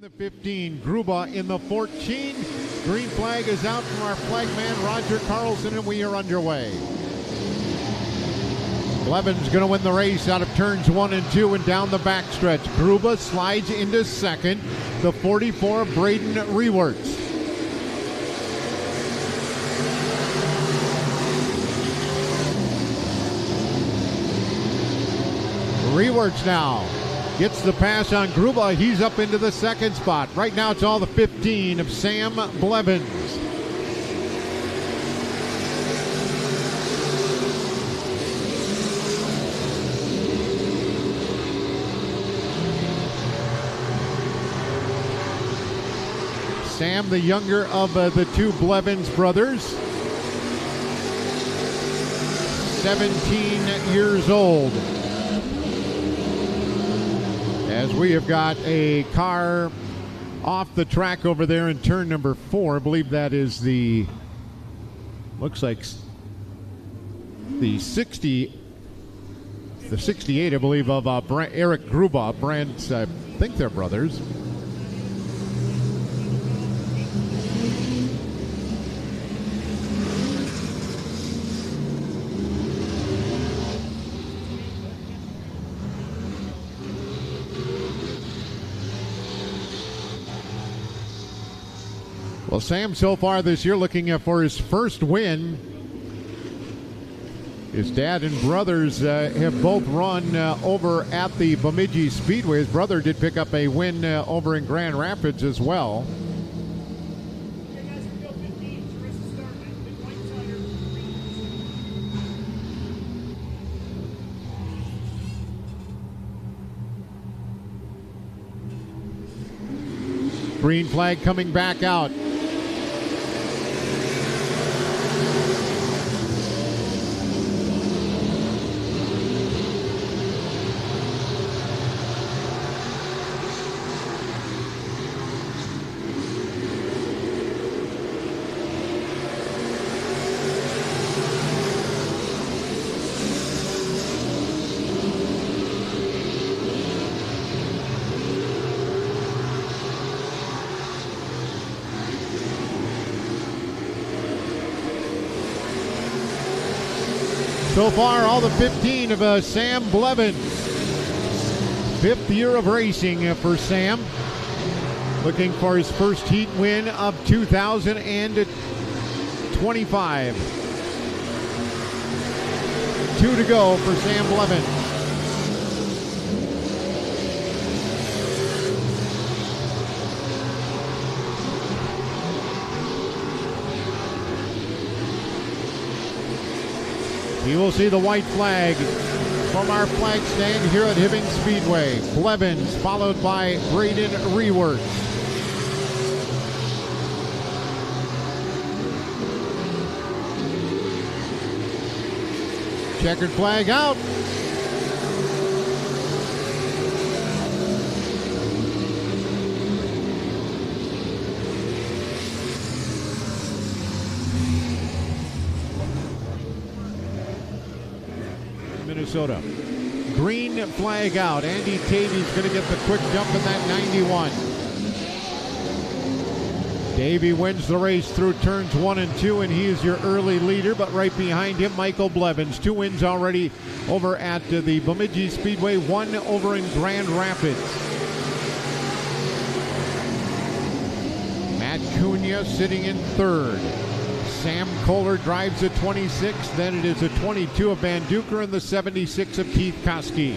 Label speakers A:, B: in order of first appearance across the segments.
A: The 15, Gruba in the 14. Green flag is out from our flagman, Roger Carlson, and we are underway. Blevins going to win the race out of turns 1 and 2 and down the backstretch. Gruba slides into second. The 44, Braden Rewerts. Rewerts now gets the pass on Gruba. He's up into the second spot. Right now it's all the 15 of Sam Blevins. Sam, the younger of the two Blevins brothers, 17 years old. As we have got a car off the track over there in turn number 4. I believe that is the, looks like the 68, I believe, of Eric Gruba. Brands, I think they're brothers. Well, Sam, so far this year, looking for his first win. His dad and brothers have both run over at the Bemidji Speedway. His brother did pick up a win over in Grand Rapids as well. Green flag coming back out. So far, all the 15 of Sam Blevins. 5th year of racing for Sam. Looking for his first heat win of 2025. 2 to go for Sam Blevins. You will see the white flag from our flag stand here at Hibbing Speedway. Blevins followed by Braden Rewerts. Checkered flag out. Minnesota. Green flag out. Andy Tavy's going to get the quick jump in that 91. Davey wins the race through turns 1 and 2, and he is your early leader, but right behind him, Michael Blevins. 2 wins already over at the Bemidji Speedway, 1 over in Grand Rapids. Matt Cunha sitting in 3rd. Sam Kohler drives a 26, then it is a 22 of Van Duker and the 76 of Keith Koski.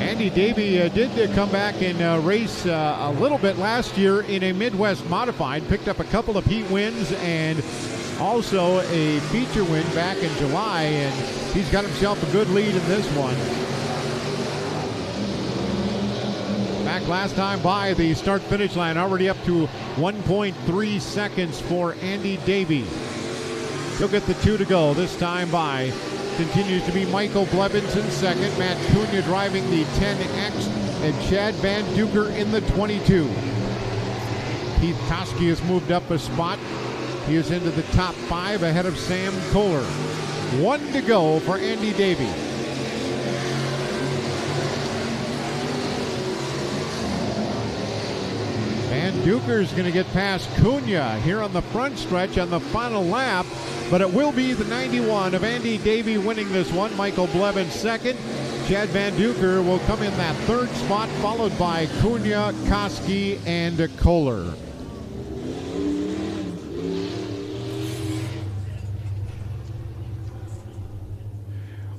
A: Andy Davey did come back and race a little bit last year in a Midwest Modified, picked up a couple of heat wins and also a feature win back in July, and he's got himself a good lead in this one. Back last time by the start-finish line, already up to 1.3 seconds for Andy Davey. He'll get the 2 to go this time by. Continues to be Michael Blevins in second, Matt Cunha driving the 10X, and Chad Van Duker in the 22. Keith Koski has moved up a spot. He is into the top 5 ahead of Sam Kohler. 1 to go for Andy Davey. Van Duker's going to get past Cunha here on the front stretch on the final lap, but it will be the 91 of Andy Davey winning this one. Michael Blevins second. Chad Van Duker will come in that 3rd spot, followed by Cunha, Koski, and Kohler.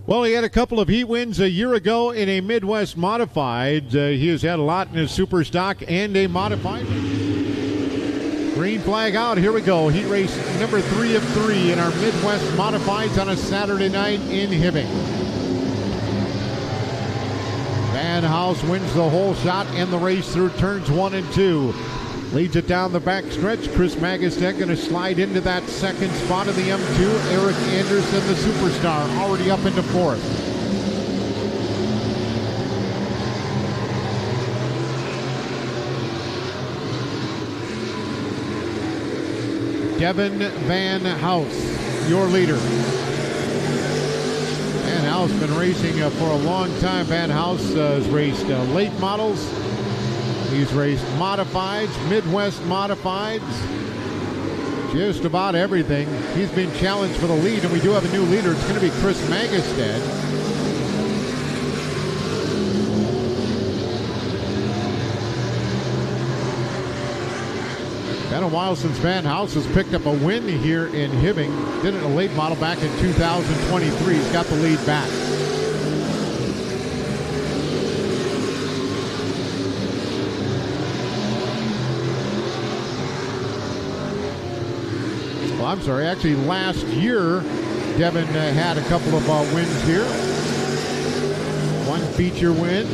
A: Well, he had a couple of heat wins a year ago in a Midwest Modified. He has had a lot in his super stock and a modified. Green flag out. Here we go. Heat race number 3 of 3 in our Midwest Modifieds on a Saturday night in Hibbing. Van House wins the whole shot and the race through turns 1 and 2. Leads it down the back stretch. Chris Magistad going to slide into that 2nd spot of the M2. Eric Anderson, the superstar, already up into 4th. Devin Van House, your leader. Van House been racing for a long time. Van House has raced late models. He's raced modifieds, Midwest modifieds, just about everything. He's been challenged for the lead, and we do have a new leader. It's going to be Chris Magistad. Been a while since Van House has picked up a win here in Hibbing. Did it in a late model back in 2023. He's got the lead back. I'm sorry, actually last year, Devin had a couple of wins here. 1 feature win.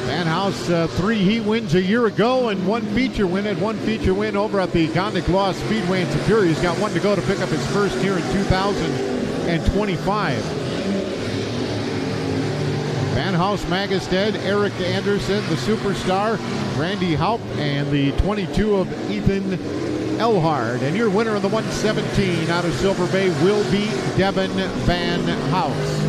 A: Van House, 3 heat wins a year ago and 1 feature win. Had 1 feature win over at the Gondik Speedway in Superior. He's got 1 to go to pick up his first here in 2025. Van House, Magistad, Eric Anderson, the superstar, Randy Haupt, and the 22 of Ethan Elhard. And your winner of the 117 out of Silver Bay will be Devin Van House.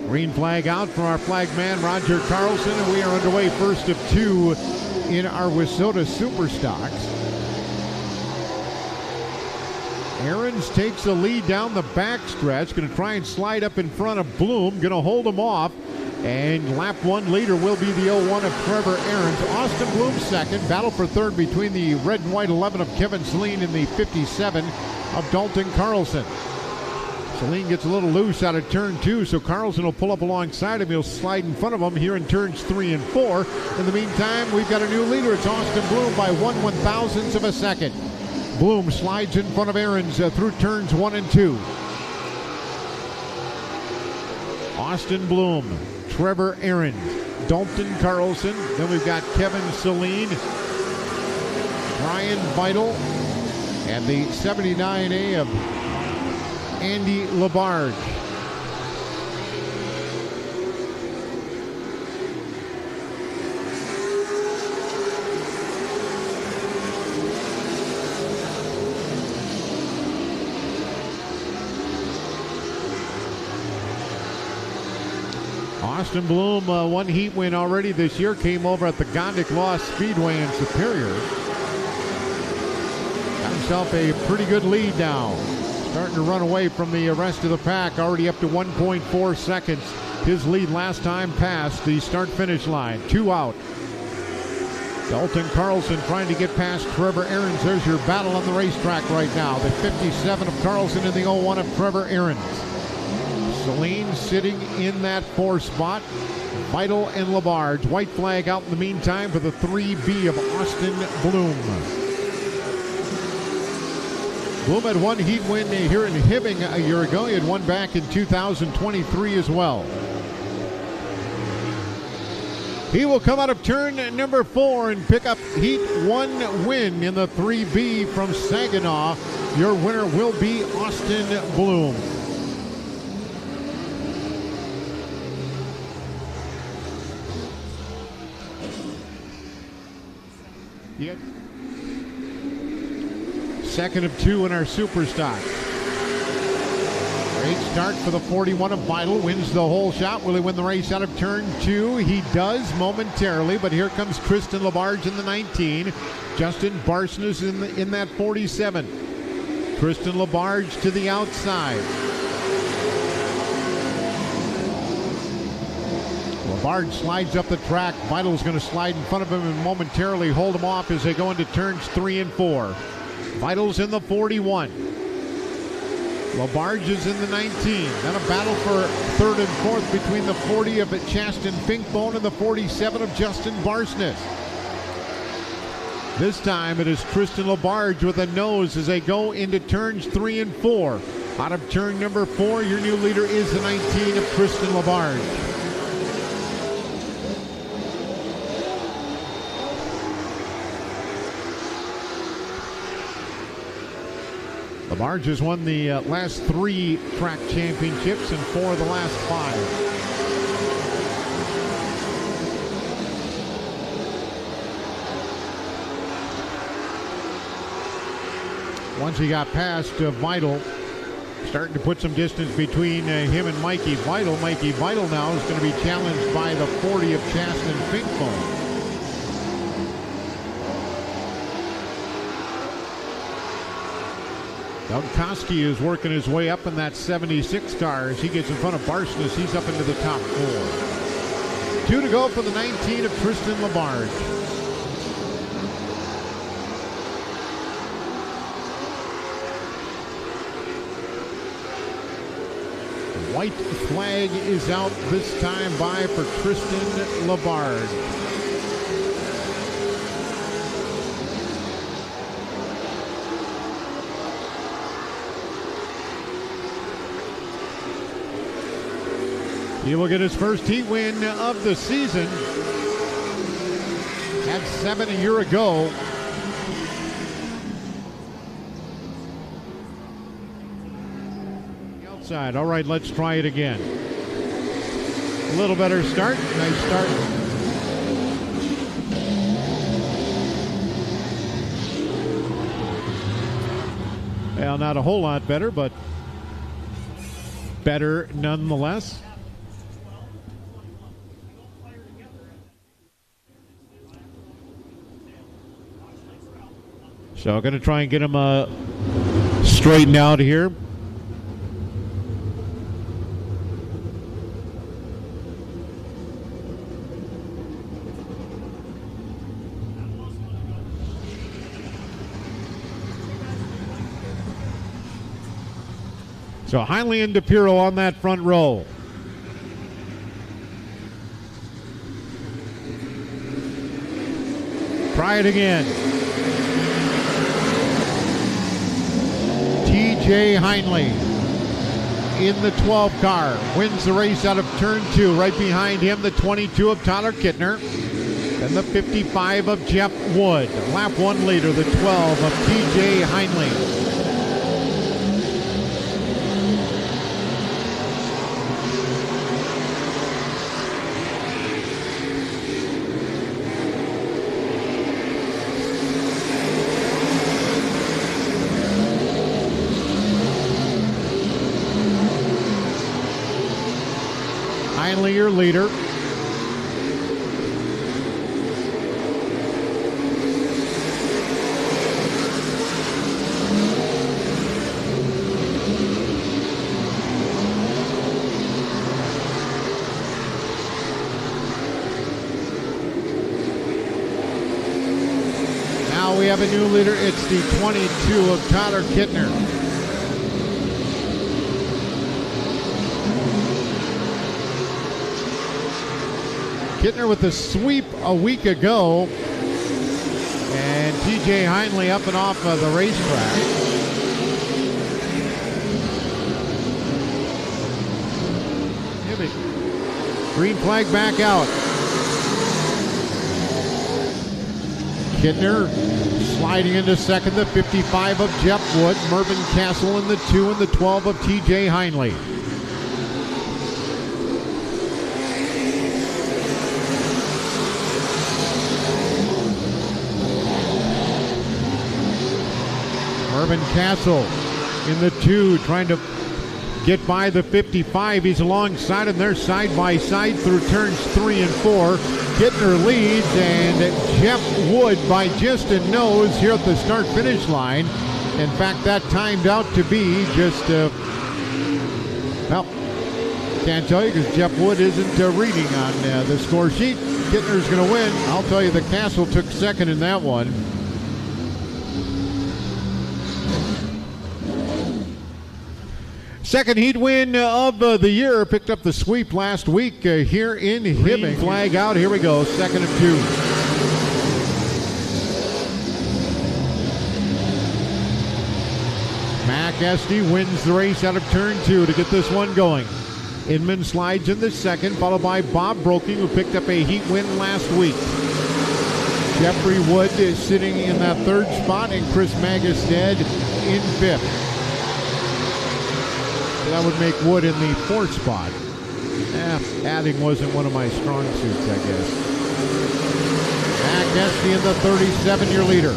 A: Green flag out from our flag man, Roger Carlson, and we are underway, first of 2 in our Wissota Superstocks. Ahrens takes the lead down the back stretch, going to try and slide up in front of Bloom, going to hold him off, and lap 1 leader will be the 01 of Trevor Ahrens. Austin Bloom second, battle for 3rd between the red and white 11 of Kevin Celine and the 57 of Dalton Carlson. Celine gets a little loose out of turn 2, so Carlson will pull up alongside him. He'll slide in front of him here in turns 3 and 4. In the meantime, we've got a new leader. It's Austin Bloom by 1/1000th of a second. Bloom slides in front of Ahrens through turns 1 and 2. Austin Bloom, Trevor Ahrens, Dalton Carlson. Then we've got Kevin Celine, Brian Vital, and the 79A of Andy Labarge. Austin Bloom, 1 heat win already this year, came over at the Gondik Speedway in Superior. Got himself a pretty good lead now. Starting to run away from the rest of the pack, already up to 1.4 seconds His lead last time past the start-finish line. 2 out. Dalton Carlson trying to get past Trevor Ahrens. There's your battle on the racetrack right now. The 57 of Carlson and the 01 of Trevor Ahrens. Celine sitting in that 4 spot. Vital and Labarge. White flag out in the meantime for the 3B of Austin Bloom. Bloom had one heat win here in Hibbing a year ago. He had one back in 2023 as well. He will come out of turn number 4 and pick up Heat 1 win in the 3B from Saginaw. Your winner will be Austin Bloom. Yep. Second of 2 in our super stock. Great start for the 41 of Vital. Wins the whole shot. Will he win the race out of turn 2? He does momentarily, but here comes Tristan Labarge in the 19. Justin Barsness in that 47. Tristan Labarge to the outside. Labarge slides up the track. Vital's going to slide in front of him and momentarily hold him off as they go into turns 3 and 4. Vital's in the 41. Labarge is in the 19. Then a battle for 3rd and 4th between the 40 of Chaston Finkbone and the 47 of Justin Barsness. This time it is Tristan Labarge with a nose as they go into turns 3 and 4. Out of turn number 4, your new leader is the 19 of Tristan Labarge. Labarge has won the last 3 track championships and 4 of the last 5. Once he got past Vital, starting to put some distance between him and Mikey Vital. Mikey Vital now is going to be challenged by the 40 of Chaston Finkbone. Doug Koski is working his way up in that 76 car as he gets in front of Barsness. He's up into the top 4. 2 to go for the 19 of Tristan Labarge. White flag is out this time by for Tristan Labarge. He will get his first heat win of the season. Had 7 a year ago. Outside. All right, let's try it again. A little better start. Nice start. Well, not a whole lot better, but better nonetheless. So I'm going to try and get him straightened out here. So Heinley and DePiro on that front row. Try it again. TJ Heinley in the 12 car wins the race out of turn 2. Right behind him, the 22 of Tyler Kittner and the 55 of Jeff Wood. Lap 1 leader, the 12 of TJ Heinley. Heinley, your leader. Now we have a new leader. It's the 22 of Tyler Kittner. Kittner with a sweep a week ago. And TJ Heinley up and off of the racetrack. Hibbing. Green flag back out. Kittner sliding into second, the 55 of Jeff Wood. Mervyn Castle in the 2 and the 12 of TJ Heinley. Mervyn Castle in the 2, trying to get by the 55. He's alongside him. They're side by side through turns 3 and 4. Kittner leads, and Jeff Wood by just a nose here at the start-finish line. In fact, that timed out to be just, well, can't tell you because Jeff Wood isn't reading on the score sheet. Kittner's going to win. I'll tell you, the Castle took second in that one. Second heat win of the year. Picked up the sweep last week here in Hibbing. Flag out. Here we go. Second of 2. Mac Estee wins the race out of turn 2 to get this one going. Inman slides in the second, followed by Bob Broking, who picked up a heat win last week. Jeffrey Wood is sitting in that 3rd spot, and Chris Magistad in 5th. That would make Wood in the 4th spot. Adding wasn't one of my strong suits, I guess. Mac Estee in the 37, your leader.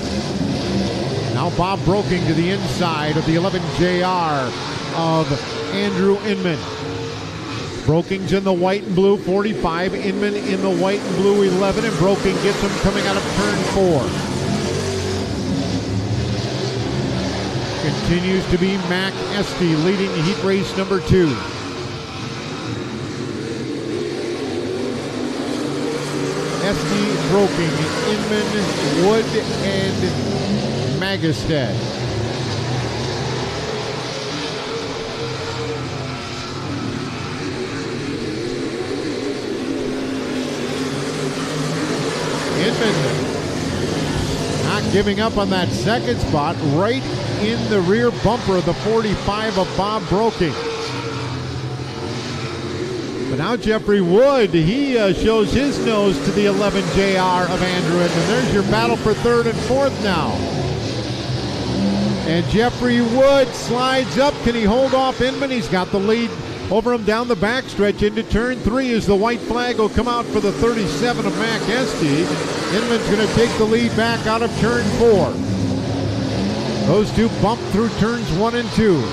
A: Now Bob Broking to the inside of the 11 JR of Andrew Inman. Broking's in the white and blue 45, Inman in the white and blue 11, and Broking gets him coming out of turn 4. Continues to be Mac Estee leading heat race number 2. Estee, Broking, Inman, Wood, and Magistad. Inman not giving up on that 2nd spot, right in the rear bumper of the 45 of Bob Broking. But now Jeffrey Wood, he shows his nose to the 11 JR of Andrew Inman. There's your battle for 3rd and 4th now. And Jeffrey Wood slides up. Can he hold off Inman? He's got the lead over him down the backstretch into turn 3 as the white flag will come out for the 37 of Mac Estee. Inman's going to take the lead back out of turn 4. Those two bump through turns 1 and 2.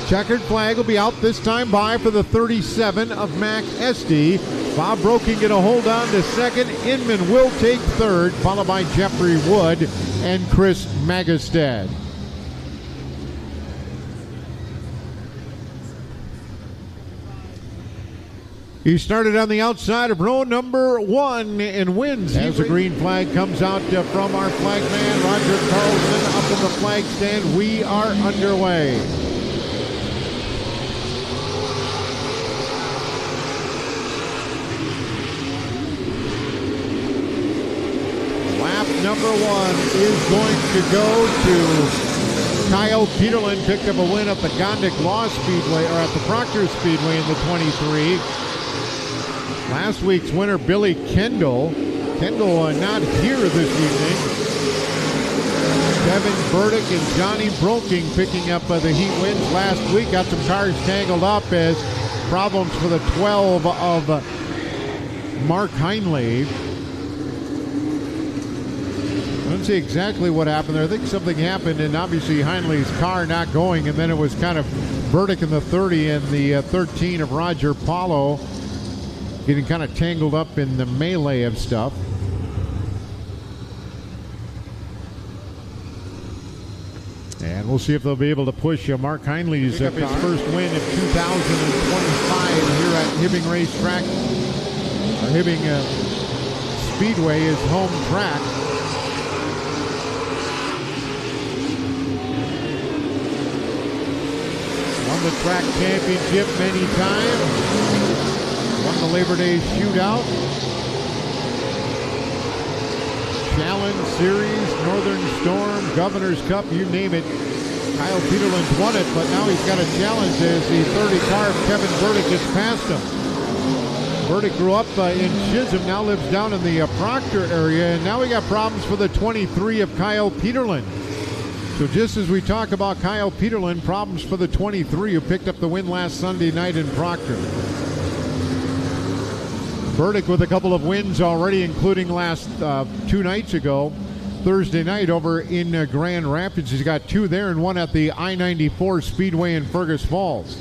A: Checkered flag will be out this time by for the 37 of Mac Estee. Bob Broking going to hold on to 2nd. Inman will take 3rd, followed by Jeffrey Wood and Chris Magistad. He started on the outside of row number 1 and wins. As the green flag comes out from our flagman, Roger Carlson, up in the flag stand. We are underway. Lap number 1 is going to go to Kyle Peterlin. Picked up a win at the Gondik Law Speedway, or at the Proctor Speedway in the 23. Last week's winner, Billy Kendall. Kendall not here this evening. Kevin Burdick and Johnny Broking picking up the heat wins last week. Got some cars tangled up as problems for the 12 of Mark Heinley. I don't see exactly what happened there. I think something happened, and obviously Heinley's car not going, and then it was kind of Burdick in the 30 and the 13 of Roger Paulo getting kind of tangled up in the melee of stuff. And we'll see if they'll be able to push Mark Heinley's up his first win of 2025 here at Hibbing Racetrack. Hibbing Speedway is home track. the track championship many times. Won the Labor Day shootout. Challenge Series, Northern Storm, Governor's Cup, you name it. Kyle Peterland's won it, but now he's got a challenge as the 30 car of Kevin Burdick gets past him. Burdick grew up in Chisholm, now lives down in the Proctor area, and now we got problems for the 23 of Kyle Peterland. So just as we talk about Kyle Peterland, problems for the 23 who picked up the win last Sunday night in Proctor. Burdick with a couple of wins already, including last 2 nights ago. Thursday night over in Grand Rapids. He's got 2 there and 1 at the I-94 Speedway in Fergus Falls.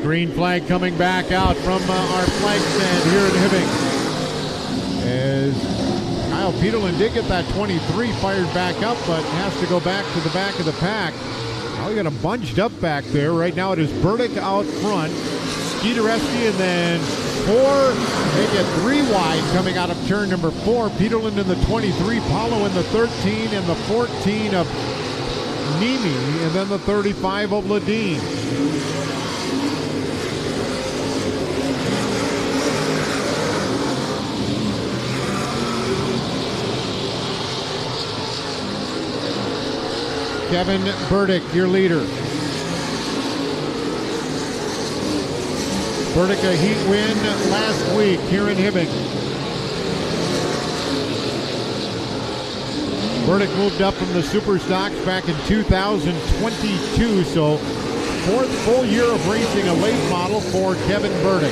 A: Green flag coming back out from our flag stand here in Hibbing. As Kyle Peterland did get that 23 fired back up, but has to go back to the back of the pack. Now we got him bunched up back there. Right now it is Burdick out front, Skeetereski, and then 4, maybe a 3 wide coming out of turn number 4. Peterland in the 23, Paulo in the 13, and the 14 of Nemi, and then the 35 of Ladine. Kevin Burdick, your leader. Burdick a heat win last week here in Hibbing. Burdick moved up from the Super Stocks back in 2022, so 4th full year of racing a late model for Kevin Burdick.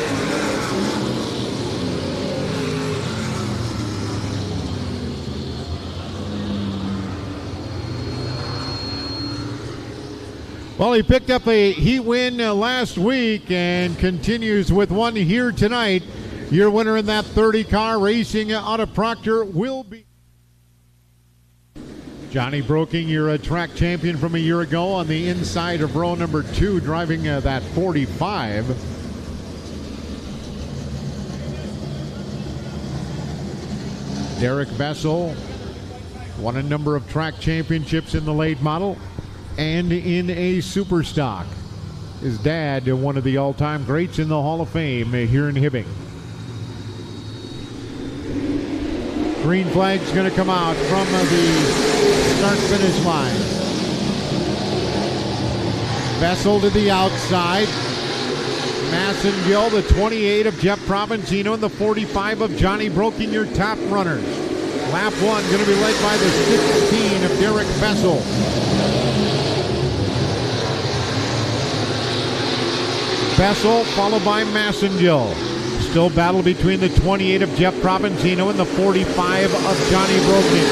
A: Well, he picked up a heat win last week and continues with one here tonight. Your winner in that 30 car racing out of Proctor will be Johnny Broking, your track champion from a year ago on the inside of row number 2, driving that 45. Derek Bessel won a number of track championships in the late model and in a super stock. His dad, one of the all-time greats in the Hall of Fame here in Hibbing. Green flag's going to come out from the start-finish line. Bessel to the outside. Massengill, the 28 of Jeff Provenzino, and the 45 of Johnny Broking, your top runners. Lap 1 going to be led by the 16 of Derek Bessel. Bessel followed by Massengill. Still battle between the 28 of Jeff Provenzino and the 45 of Johnny Broking.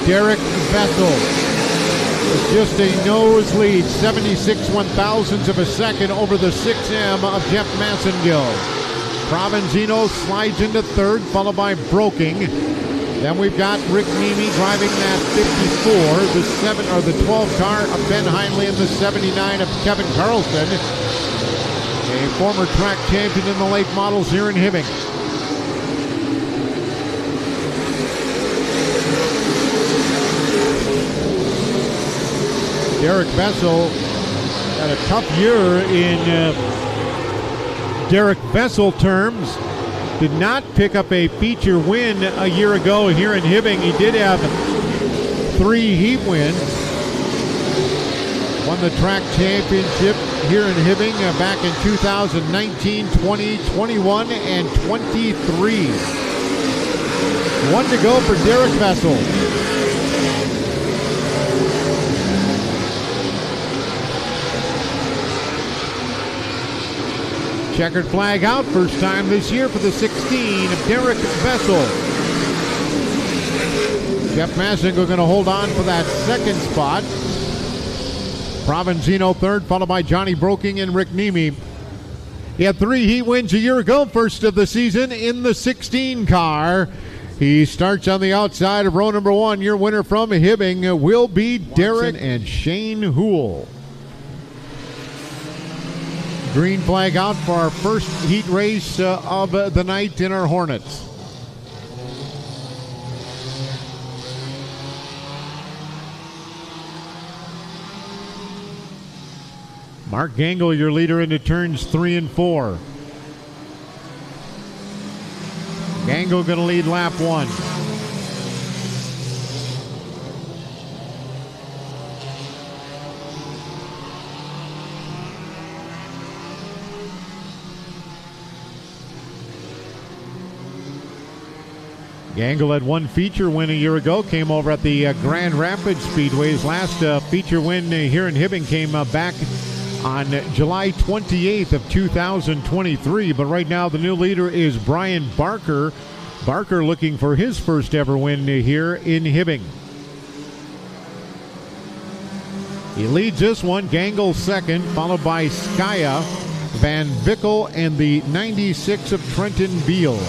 A: Derek Bessel with just a nose lead, 76 1/1000ths of a second over the 6M of Jeff Massengill. Provenzino slides into 3rd, followed by Broking. Then we've got Rick Nemi driving that 54, the 12 car of Ben Heinley, and the 79 of Kevin Carlson, a former track champion in the late models here in Hibbing. Derek Bessel had a tough year in Derek Bessel terms. Did not pick up a feature win a year ago here in Hibbing. He did have 3 heat wins. Won the track championship here in Hibbing back in 2019, 20, 21, and 23. 1 to go for Derek Bessel. Checkered flag out, first time this year for the 16 of Derek Bessel. Jeff Massengill going to hold on for that 2nd spot. Provenzino 3rd, followed by Johnny Broking and Rick Nemi. He had 3 heat wins a year ago, first of the season in the 16 car. He starts on the outside of row number 1. Your winner from Hibbing will be Derek and Shane Houle. Green flag out for our first heat race of the night in our Hornets. Mark Gangle, your leader into turns 3 and 4. Gangle going to lead lap 1. Gangle had one feature win a year ago, came over at the Grand Rapids Speedway. His last feature win here in Hibbing came back on July 28th of 2023. But right now the new leader is Brian Barker. Barker looking for his first ever win here in Hibbing. He leads this one, Gangle second, followed by Skya, Van Vickel, and the 96 of Trenton Beal.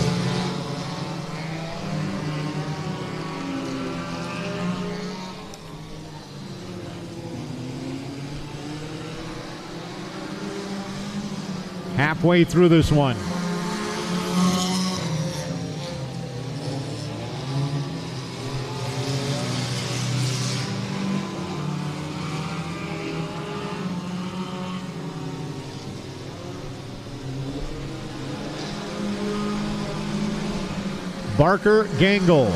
A: Halfway through this one. Barker, Gangle,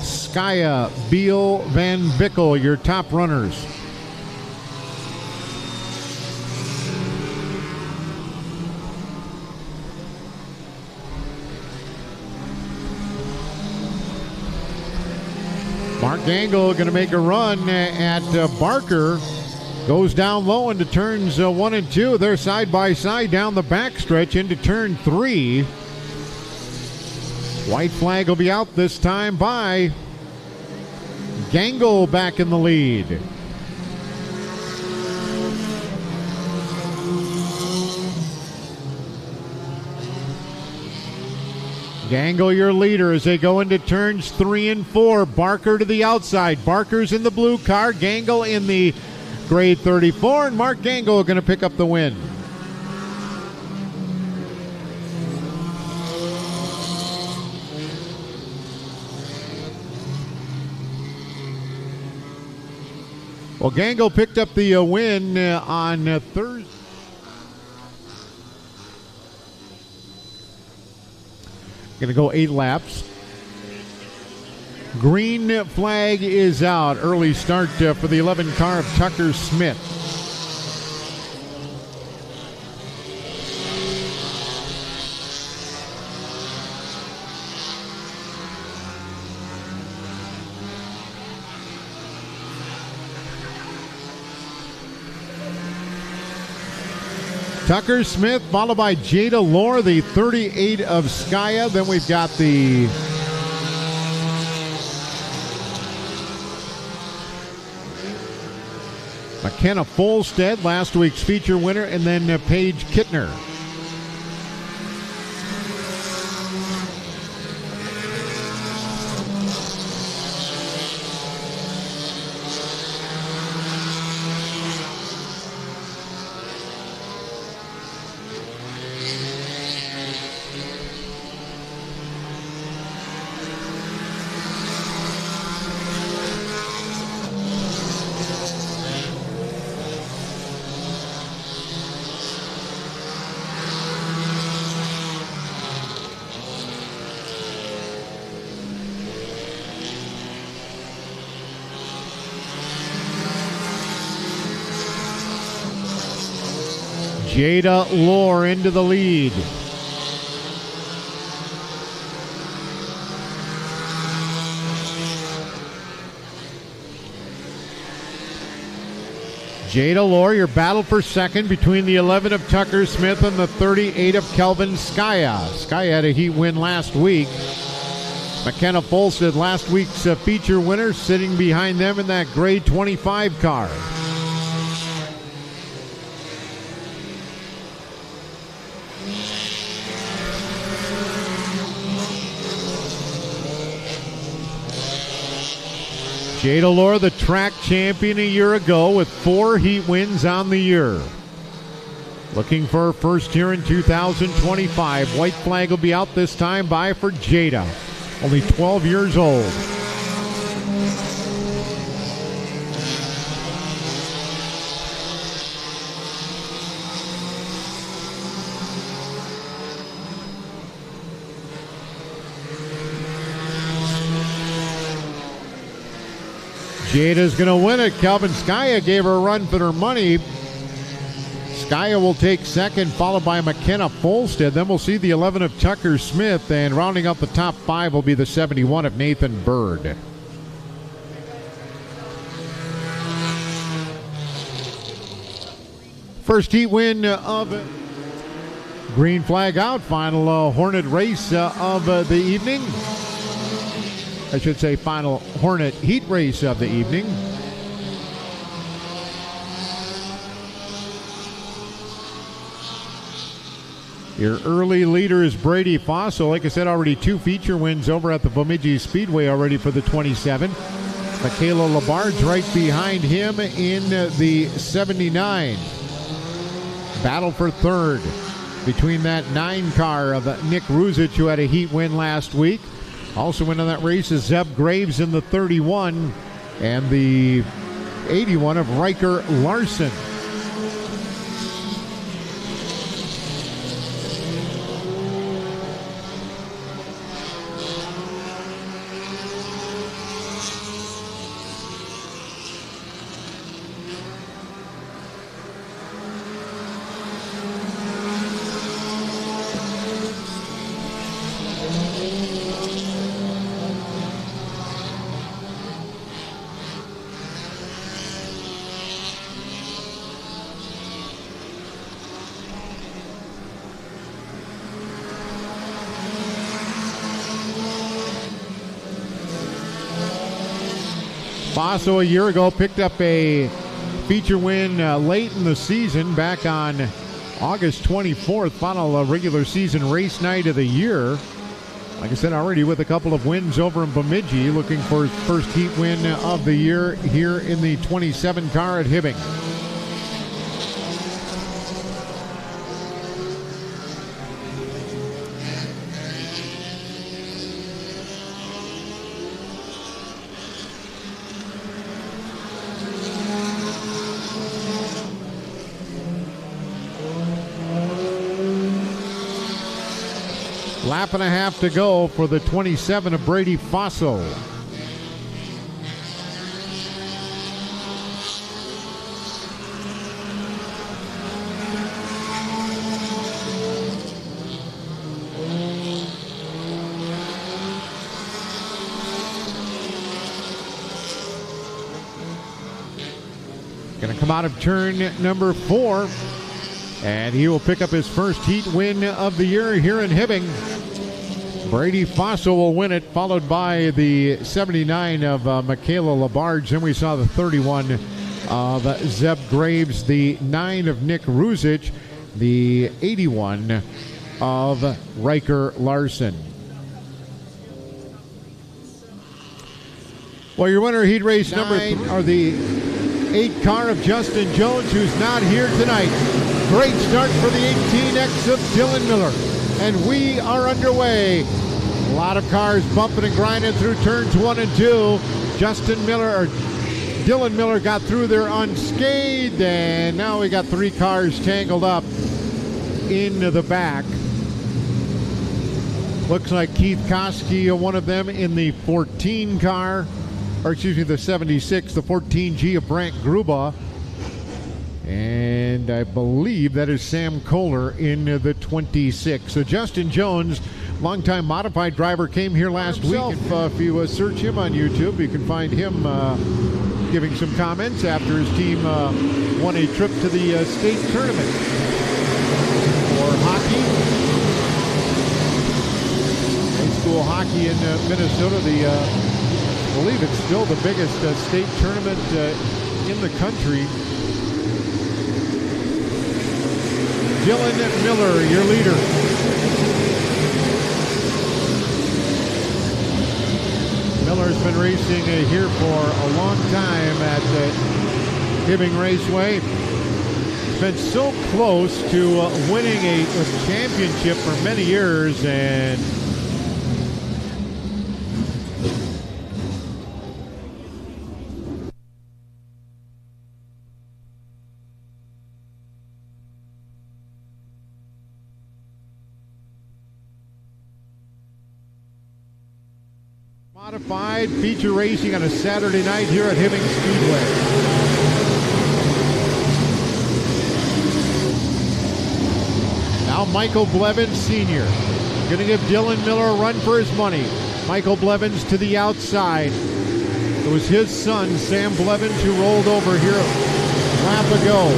A: Skya, Beal, Van Vickel, your top runners. Mark Gangle going to make a run at Barker. Goes down low into turns 1 and 2. They're side by side down the backstretch into turn 3. White flag will be out this time by Gangle back in the lead. Gangle, your leader, as they go into turns 3 and 4. Barker to the outside. Barker's in the blue car. Gangle in the gray 34. And Mark Gangle going to pick up the win. Well, Gangle picked up the win on Thursday. Going to go 8 laps. Green flag is out. Early start for the 11 car of Tucker Smith. Tucker Smith, followed by Jada Lohr, the 38 of Skya. Then we've got the McKenna Folstead, last week's feature winner, and then Paige Kittner. Jada Lohr into the lead. Jada Lohr, your battle for second between the 11 of Tucker Smith and the 38 of Kelvin Skya. Skya had a heat win last week. McKenna Folstead, last week's feature winner, sitting behind them in that gray 25 car. Jada Lohr, the track champion a year ago with 4 heat wins on the year. Looking for first here in 2025. White flag will be out this time by for Jada, only 12 years old. Jada's going to win it. Calvin Skaya gave her a run for her money. Skaya will take second, followed by McKenna Folstead. Then we'll see the 11 of Tucker Smith, and rounding out the top 5 will be the 71 of Nathan Bird. First heat win of green flag out. Final Hornet race of the evening. I should say final Hornet Heat race of the evening. Your early leader is Brady Fosso. Like I said, already 2 feature wins over at the Bemidji Speedway already for the 27. Michaela Labard's right behind him in the 79. Battle for third between that 9 car of Nick Ruzic, who had a heat win last week. Also winning that race is Zeb Graves in the 31 and the 81 of Riker Larson. Fosso a year ago picked up a feature win late in the season back on August 24th, final regular season race night of the year. Like I said already, with a couple of wins over in Bemidji, looking for his first heat win of the year here in the 27 car at Hibbing. Lap and a half to go for the 27 of Brady Fosso. Going to come out of turn number 4, and he will pick up his first heat win of the year here in Hibbing. Brady Fosso will win it, followed by the 79 of Michaela Labarge. Then we saw the 31 of Zeb Graves, the 9 of Nick Ruzic, the 81 of Riker Larson. Well, your winner heat race number 3 are the 8 car of Justin Jones, who's not here tonight. Great start for the 18X of Dylan Miller. And we are underway. A lot of cars bumping and grinding through turns 1 and 2. Dylan Miller got through there unscathed, and now we got 3 cars tangled up in the back. Looks like Keith Koski, one of them in the 14 car, or excuse me, the 76, the 14G of Brant Gruba. And I believe that is Sam Kohler in the 26. So Justin Jones, longtime modified driver, came here last week. If you search him on YouTube, you can find him giving some comments after his team won a trip to the state tournament for hockey. High school hockey in Minnesota. I believe it's still the biggest state tournament in the country. Dylan Miller, your leader. Miller's been racing here for a long time at Hibbing Raceway. been so close to winning a championship for many years, and modified feature racing on a Saturday night here at Hibbing Speedway. Now Michael Blevins Sr. going to give Dylan Miller a run for his money. Michael Blevins to the outside. It was his son, Sam Blevins, who rolled over here a lap ago.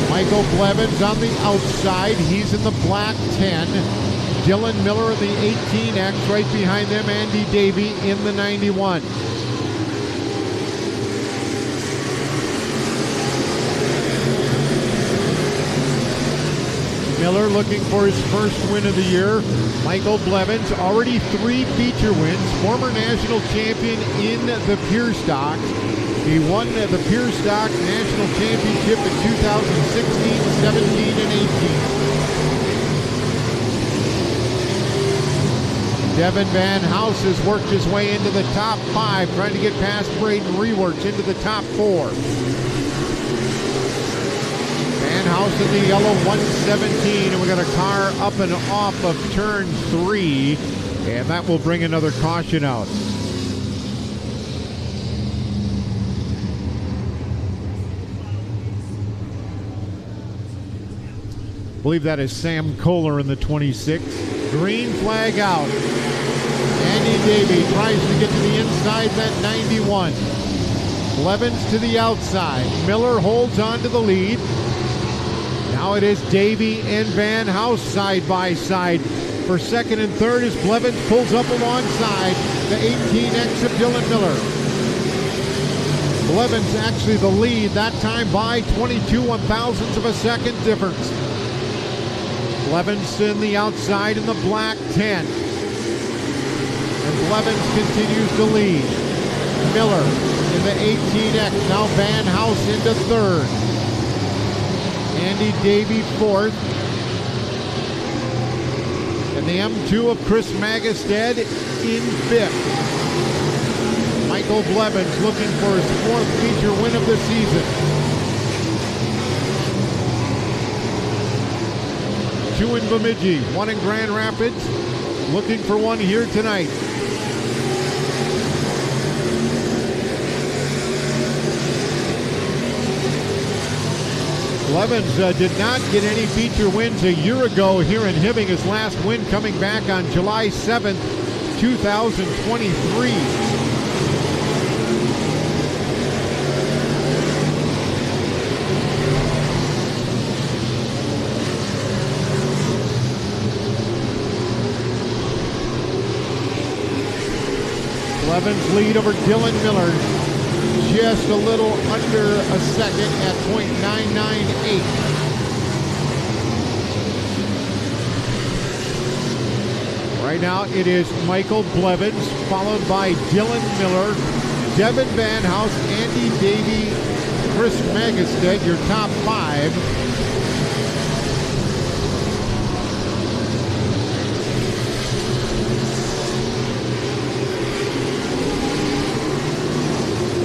A: Michael Blevins on the outside. He's in the black 10. Dylan Miller in the 18X. Right behind them, Andy Davey in the 91. Miller looking for his first win of the year. Michael Blevins, already 3 feature wins. Former national champion in the Pure Stock. He won the Pure Stock National Championship in 2016, 17, and 18. Devin Van House has worked his way into the top 5, trying to get past Braden Reworks into the top 4. Van House in the yellow 117, and we got a car up and off of turn 3, and that will bring another caution out. I believe that is Sam Kohler in the 26. Green flag out. Andy Davey tries to get to the inside, that 91. Blevins to the outside. Miller holds on to the lead. Now it is Davey and Van House side by side for second and third as Blevins pulls up alongside the 18X of Dylan Miller. Blevins actually the lead, that time by 22 one-thousandths of a second difference. Blevins in the outside in the black 10. And Blevins continues to lead. Miller in the 18X. Now Van House into third. Andy Davey fourth. And the M2 of Chris Magestead in fifth. Michael Blevins looking for his 4th feature win of the season. 2 in Bemidji, 1 in Grand Rapids, looking for one here tonight. Blevins did not get any feature wins a year ago here in Hibbing. His last win coming back on July 7th, 2023. Blevins lead over Dylan Miller, just a little under a second at .998. Right now it is Michael Blevins, followed by Dylan Miller, Devin Van House, Andy Davey, Chris Magestead, your top 5.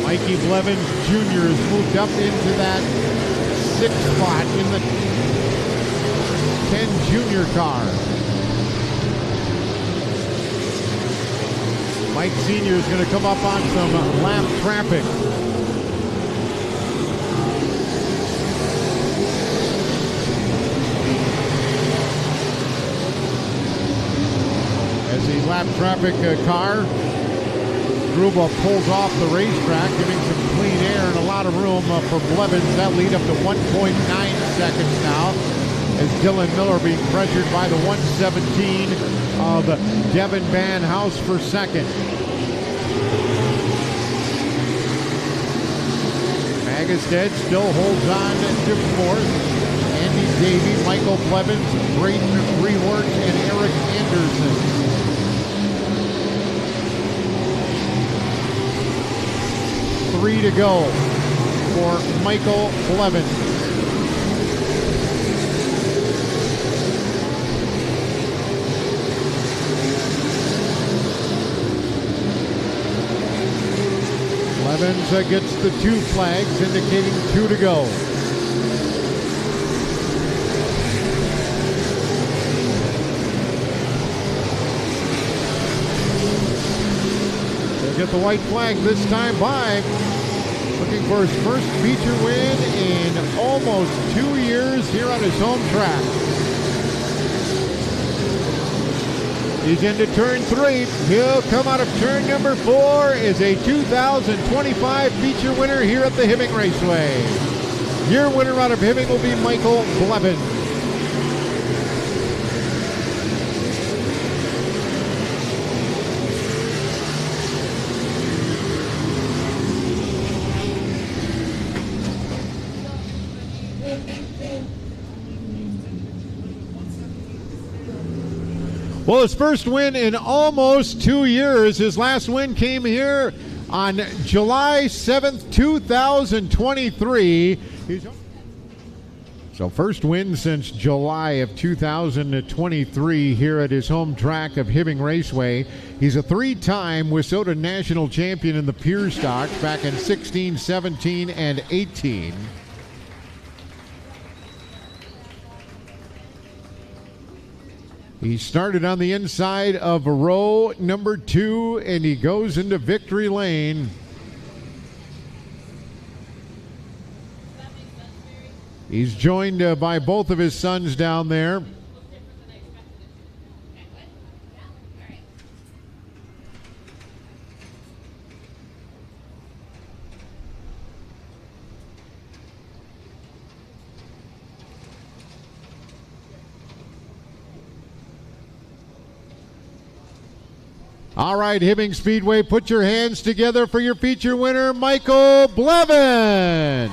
A: Mikey Blevins Jr. has moved up into that 6th spot in the 10 junior car. Mike Sr. is going to come up on some lap traffic. As the lap traffic car Gruba pulls off the racetrack, giving some clean air and a lot of room for Blevins. That lead up to 1.9 seconds now as Dylan Miller being pressured by the 117 of Devin Van House for second. Magestead still holds on to 4th. Andy Davey, Michael Blevins, Braden Reworks, and Eric Anderson. 3 to go for Michael Blevins. Blevins gets the 2 flags, indicating 2 to go. He'll get the white flag this time by. Looking for his first feature win in almost 2 years here on his home track. He's into turn 3. He'll come out of turn number 4 as a 2025 feature winner here at the Hibbing Raceway. Your winner out of Hibbing will be Michael Blevins. Well, his first win in almost 2 years. His last win came here on July 7th, 2023. So first win since July of 2023 here at his home track of Hibbing Raceway. He's a 3-time WISSOTA national champion in the Pier Stocks back in 16, 17, and 18. He started on the inside of row number 2, and he goes into victory lane. He's joined by both of his sons down there. All right, Hibbing Speedway, put your hands together for your feature winner, Michael Blevins.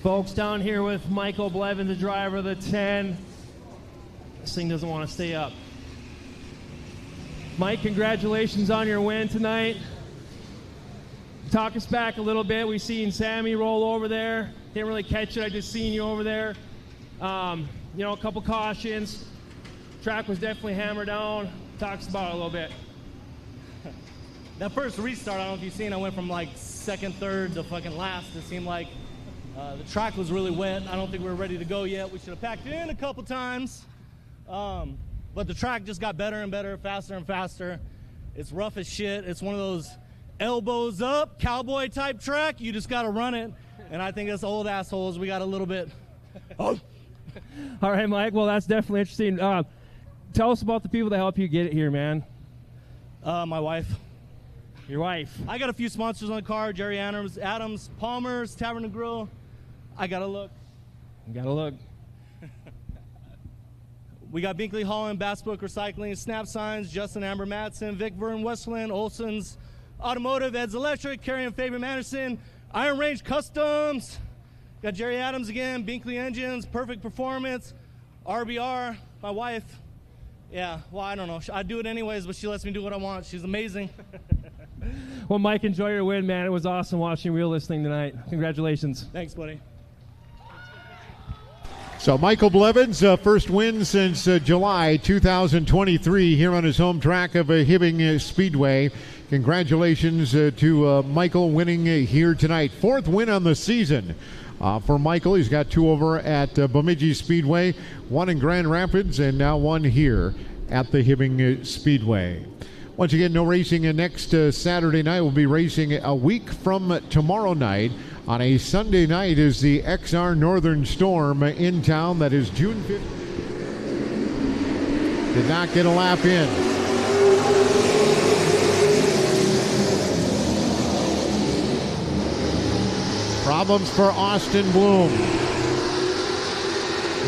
B: Folks, down here with Michael Blevins, the driver of the 10. This thing doesn't want to stay up. Mike, congratulations on your win tonight. Talk us back a little bit. We seen Sammy roll over there. Didn't really catch it. I just seen you over there. A couple cautions. Track was definitely hammered down. Talk us about it a little bit.
C: That first restart, I don't know if you've seen, I went from like second, third to fucking last. It seemed like the track was really wet. I don't think we were ready to go yet. We should have packed in a couple times. But the track just got better and better, faster and faster. It's rough as shit. It's one of those elbows up, cowboy type track. You just got to run it. And I think us old assholes, we got a little bit. Oh.
B: All right, Mike. Well, that's definitely interesting. Tell us about the people that help you get it here, man.
C: My wife.
B: Your wife.
C: I got a few sponsors on the car. Jerry Adams, Palmer's, Tavern and Grill. I got to look.
B: You got to look.
C: We got Binkley Holland, Bass Book Recycling, Snap Signs, Justin Amber Matson, Vic Vern Westland, Olson's Automotive, Ed's Electric, Carrie and Fabian Anderson, Iron Range Customs. Got Jerry Adams again, Binkley Engines, Perfect Performance, RBR, my wife. Yeah, well, I don't know. I do it anyways, but she lets me do what I want. She's amazing.
B: Well, Mike, enjoy your win, man. It was awesome watching Real this thing tonight. Congratulations.
C: Thanks, buddy.
A: So Michael Blevins, first win since July 2023 here on his home track of Hibbing Speedway. Congratulations to Michael winning here tonight. Fourth win on the season for Michael. He's got 2 over at Bemidji Speedway, 1 in Grand Rapids, and now 1 here at the Hibbing Speedway. Once again, no racing next Saturday night. We'll be racing a week from tomorrow night. On a Sunday night is the XR Northern Storm in town. That is June 5th. Did not get a lap in. Problems for Austin Bloom.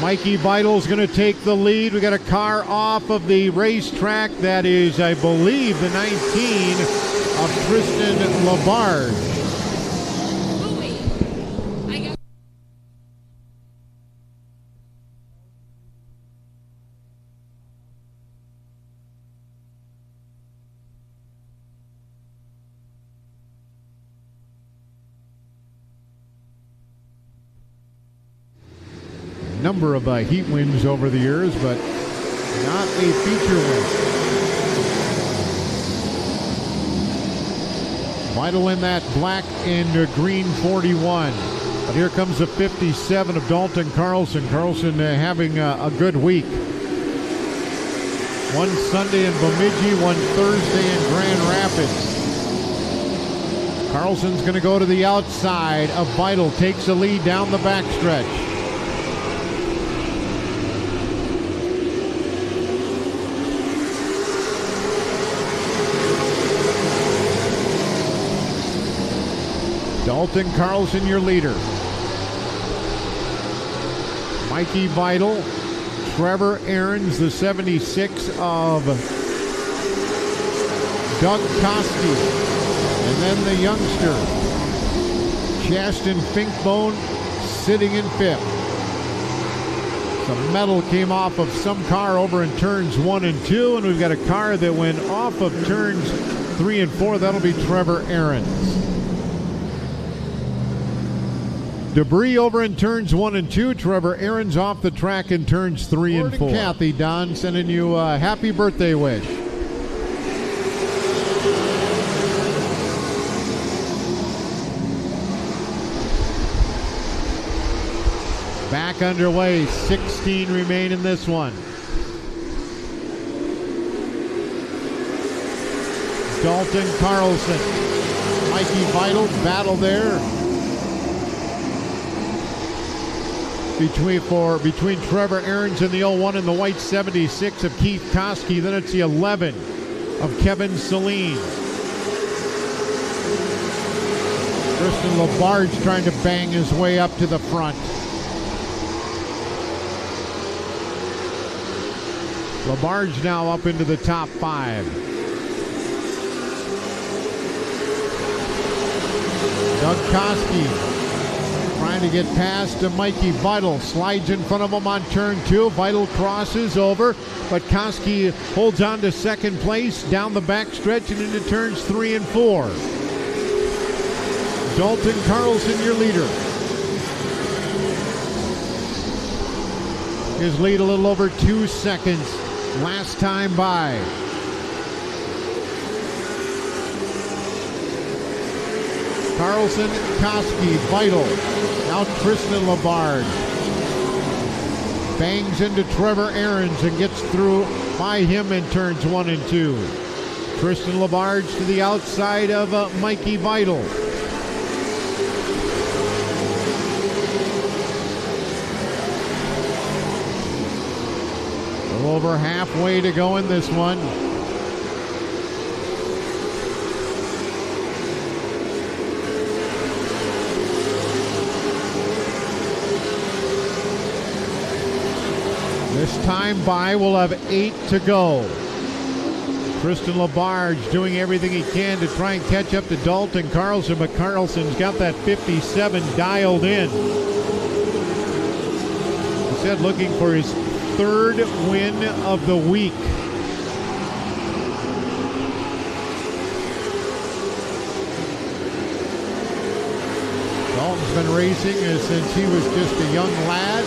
A: Mikey Beidle's going to take the lead. We got a car off of the racetrack. That is, I believe, the 19 of Tristan Labarge. Number of heat wins over the years, but Not a feature win. Vital in that black and green 41. But here comes the 57 of Dalton Carlson. Carlson having a good week. One Sunday in Bemidji, one Thursday in Grand Rapids. Carlson's going to go to the outside of Vital. Takes the lead down the backstretch. Dalton Carlson, your leader. Mikey Vital, Trevor Ahrens, the 76 of Doug Koski, and then the youngster, Chasten Finkbone, sitting in fifth. Some metal came off of some car over in turns 1 and 2, and we've got a car that went off of turns 3 and 4. That'll be Trevor Ahrens. Debris over in turns 1 and 2. Trevor Ahrens off the track in turns 3 and 4. Kathy, Don, sending you a happy birthday wish. Back underway. 16 remain in this one. Dalton Carlson. Mikey Vital, battle there. Between Trevor Ahrens and the 01 and the white 76 of Keith Koski. Then it's the 11 of Kevin Celine. Tristan Labarge trying to bang his way up to the front. Labarge now up into the top 5. Doug Koski trying to get past Mikey Vital. Slides in front of him on turn 2. Vital crosses over, but Koski holds on to second place down the backstretch and into turns 3 and 4. Dalton Carlson, your leader. His lead a little over 2 seconds last time by. Carlson, Koski, Vital. Now Tristan Labarge bangs into Trevor Ahrens and gets through by him in turns 1 and 2. Tristan Labarge to the outside of Mikey Vital. A little over halfway to go in this one. This time by, we'll have 8 to go. Tristan Labarge doing everything he can to try and catch up to Dalton Carlson, but Carlson's got that 57 dialed in. He said looking for his 3rd win of the week. Dalton's been racing since he was just a young lad.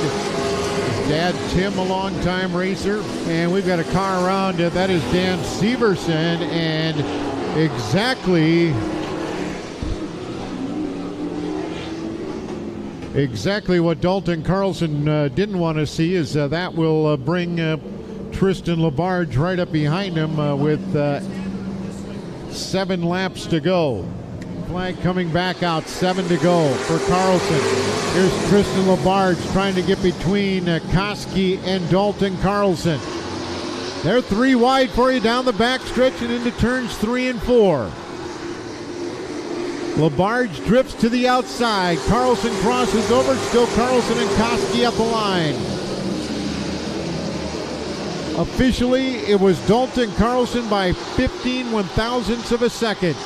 A: Dad Tim, a long-time racer, and we've got a car around. That is Dan Severson, and exactly what Dalton Carlson didn't want to see is that will bring Tristan Labarge right up behind him with 7 laps to go. Flag coming back out, 7 to go for Carlson. Here's Tristan Labarge trying to get between Koski and Dalton Carlson. They're 3 wide for you down the backstretch and into turns 3 and 4. Labarge drifts to the outside. Carlson crosses over. Still Carlson and Koski up the line. Officially, it was Dalton Carlson by 15 one-thousandths of a second.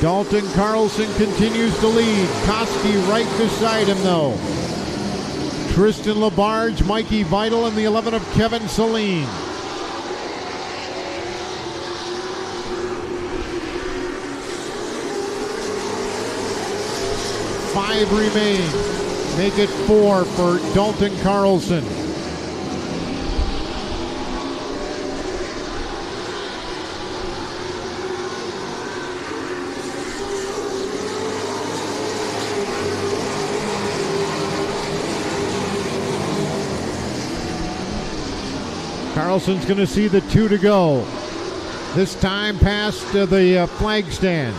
A: Dalton Carlson continues to lead. Koski right beside him, though. Tristan Labarge, Mikey Vital, and the 11 of Kevin Celine. Five remain. make it 4 for Dalton Carlson. Carlson's going to see the 2 to go. This time past the flag stand.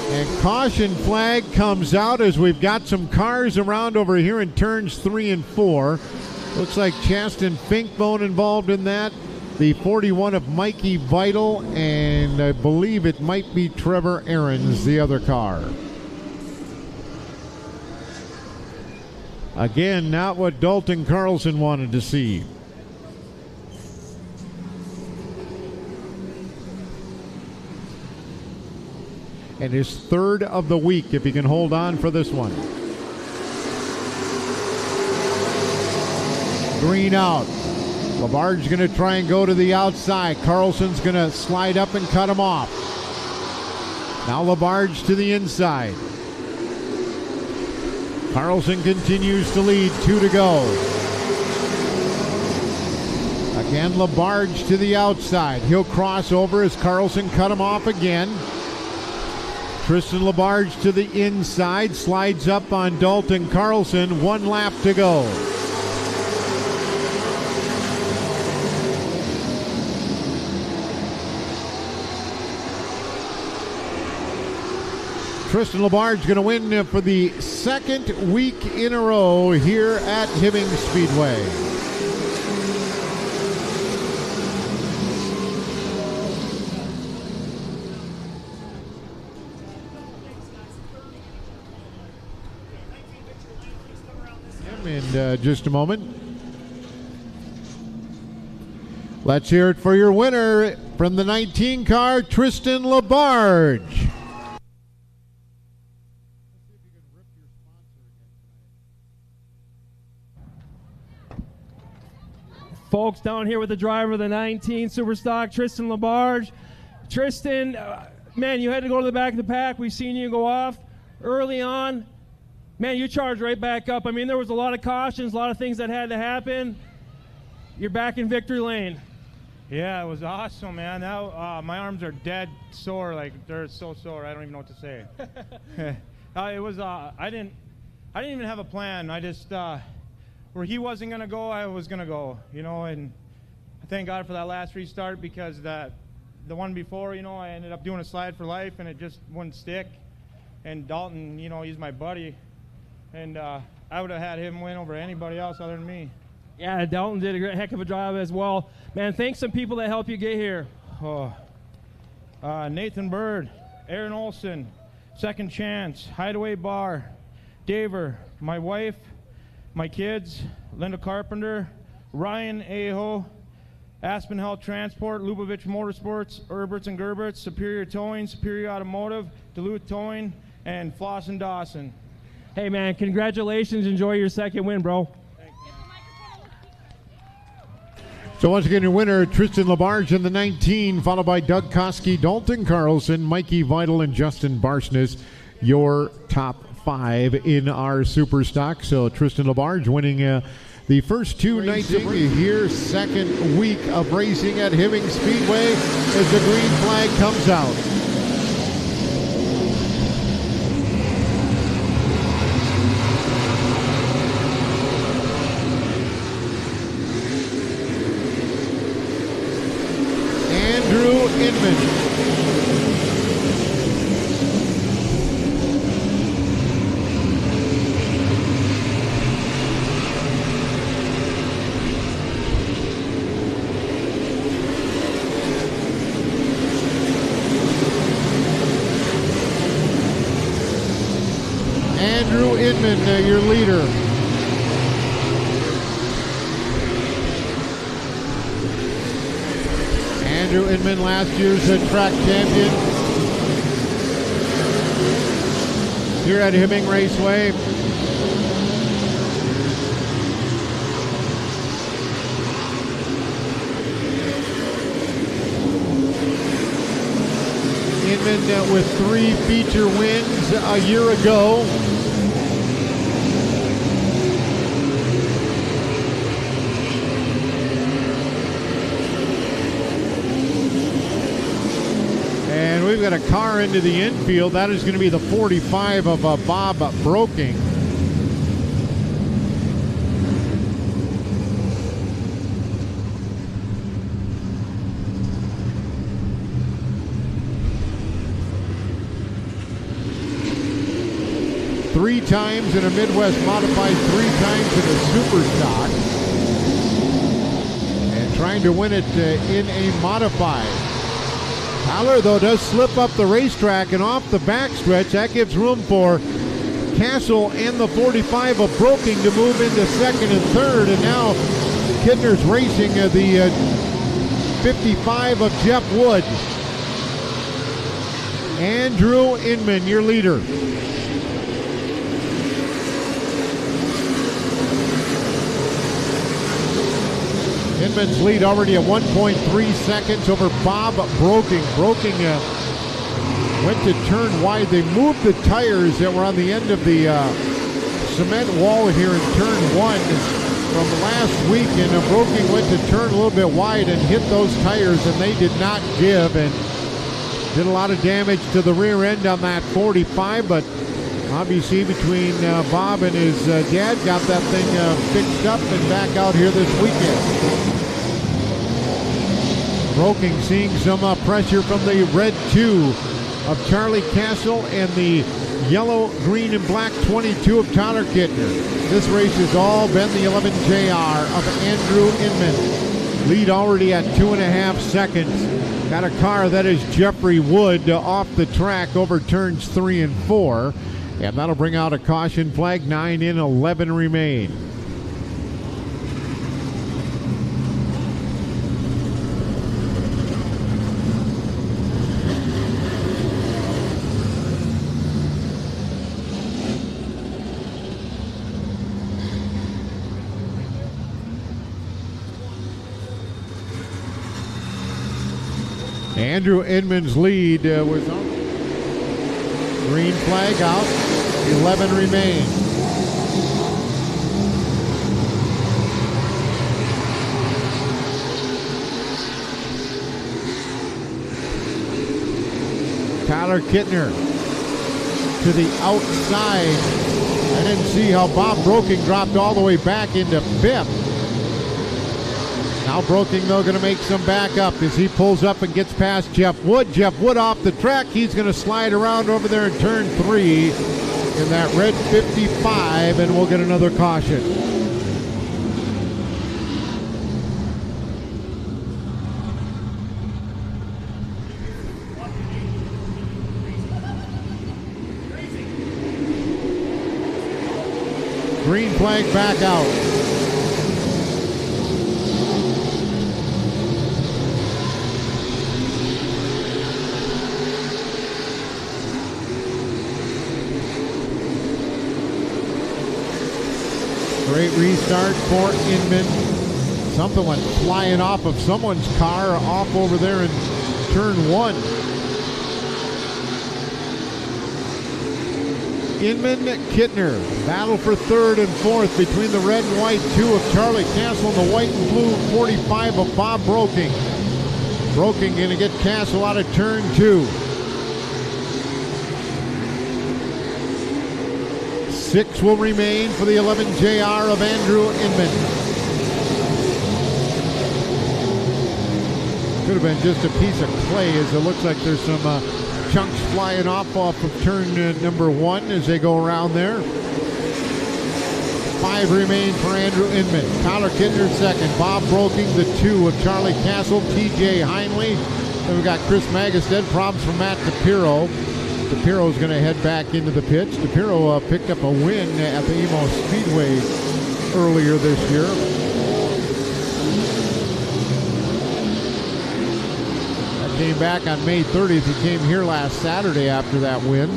A: And caution flag comes out as we've got some cars around over here in turns 3 and 4. Looks like Chasten Finkbone involved in that. The 41 of Mikey Vital, and I believe it might be Trevor Aarons, the other car. Again, not what Dalton Carlson wanted to see. And his 3rd of the week, if he can hold on for this one. Green out. Labarge's going to try and go to the outside. Carlson's going to slide up and cut him off. Now Labarge to the inside. Carlson continues to lead, 2 to go. Again, Labarge to the outside. He'll cross over as Carlson cut him off again. Tristan Labarge to the inside, slides up on Dalton Carlson, 1 lap to go. Tristan Labarge going to win for the 2nd week in a row here at Hibbing Speedway. In just a moment. Let's hear it for your winner from the 19 car, Tristan Labarge.
B: Folks, down here with the driver of the 19 Superstock, Tristan Labarge. Tristan, man, you had to go to the back of the pack. We've seen you go off early on. Man, you charged right back up. I mean, there was a lot of cautions, a lot of things that had to happen. You're back in victory lane.
D: Yeah, it was awesome, man. Now my arms are dead sore, like they're so sore. I don't even know what to say. It was. I didn't even have a plan. I just where he wasn't gonna go, I was gonna go. You know, and I thank God for that last restart because the one before, you know, I ended up doing a slide for life and it just wouldn't stick. And Dalton, you know, he's my buddy. And I would have had him win over anybody else other than me.
B: Yeah, Dalton did a great, heck of a job as well. Man, thanks some people that helped you get here.
D: Nathan Bird, Aaron Olson, Second Chance, Hideaway Bar, Daver, my wife, my kids, Linda Carpenter, Ryan Aho, Aspen Health Transport, Lubavitch Motorsports, Herberts and Gerberts, Superior Towing, Superior Automotive, Duluth Towing, and Floss and Dawson.
B: Hey, man, congratulations. Enjoy your 2nd win, bro.
A: So once again, your winner, Tristan Labarge in the 19, followed by Doug Koski, Dalton Carlson, Mikey Vital, and Justin Barsness, your top 5 in our Super Stock. So Tristan Labarge winning the first 2 nights of racing here, 2nd week of racing at Hibbing Speedway as the green flag comes out. Andrew Inman, your leader. Andrew Inman, last year's track champion here at Hibbing Raceway. Inman with 3 feature wins a year ago. got a car into the infield. That is going to be the 45 of Bob Broking. Three times in a Midwest Modified, 3 times in a Super Stock. And trying to win it in a Modified. Haller, though, does slip up the racetrack and off the backstretch. That gives room for Castle and the 45 of Broking to move into second and third. And now Kidner's racing the 55 of Jeff Wood. Andrew Inman, your leader. Inman's lead already at 1.3 seconds over Bob Broking. Broking went to turn wide. They moved the tires that were on the end of the cement wall here in turn 1 from last week, and Broking went to turn a little bit wide and hit those tires, and they did not give, and did a lot of damage to the rear end on that 45, but obviously between Bob and his dad got that thing fixed up and back out here this weekend. Broking seeing some pressure from the red 2 of Charlie Castle and the yellow, green, and black 22 of Tyler Kittner. This race has all been the 11 JR of Andrew Inman. Lead already at 2.5 seconds. Got a car that is Jeffrey Wood off the track over turns 3 and 4. And that'll bring out a caution flag. 9 in, 11 remain. Andrew Inman's lead was on. Green flag out. 11 remain. Tyler Kittner to the outside. I didn't see how Bob Broking dropped all the way back into 5th. Now Broking, though, going to make some backup as he pulls up and gets past Jeff Wood. Jeff Wood off the track. He's going to slide around over there in turn 3 in that red 55, and we'll get another caution. Green flag back out. Great restart for Inman. Something went flying off of someone's car off over there in turn 1. Inman, Kittner. Battle for 3rd and 4th between the red and white 2 of Charlie Castle and the white and blue 45 of Bob Broking. Broking going to get Castle out of turn 2. 6 will remain for the 11 JR of Andrew Inman. Could have been just a piece of clay, as it looks like there's some chunks flying off of turn number 1 as they go around there. 5 remain for Andrew Inman. Tyler Kittner second. Bob Broking the 2 of Charlie Castle, TJ Heinley. Then we've got Chris Magistad. Problems for Matt DePiro. DePiro's going to head back into the pits. DePiro picked up a win at the Hibbing Speedway earlier this year. That came back on May 30th. He came here last Saturday after that win.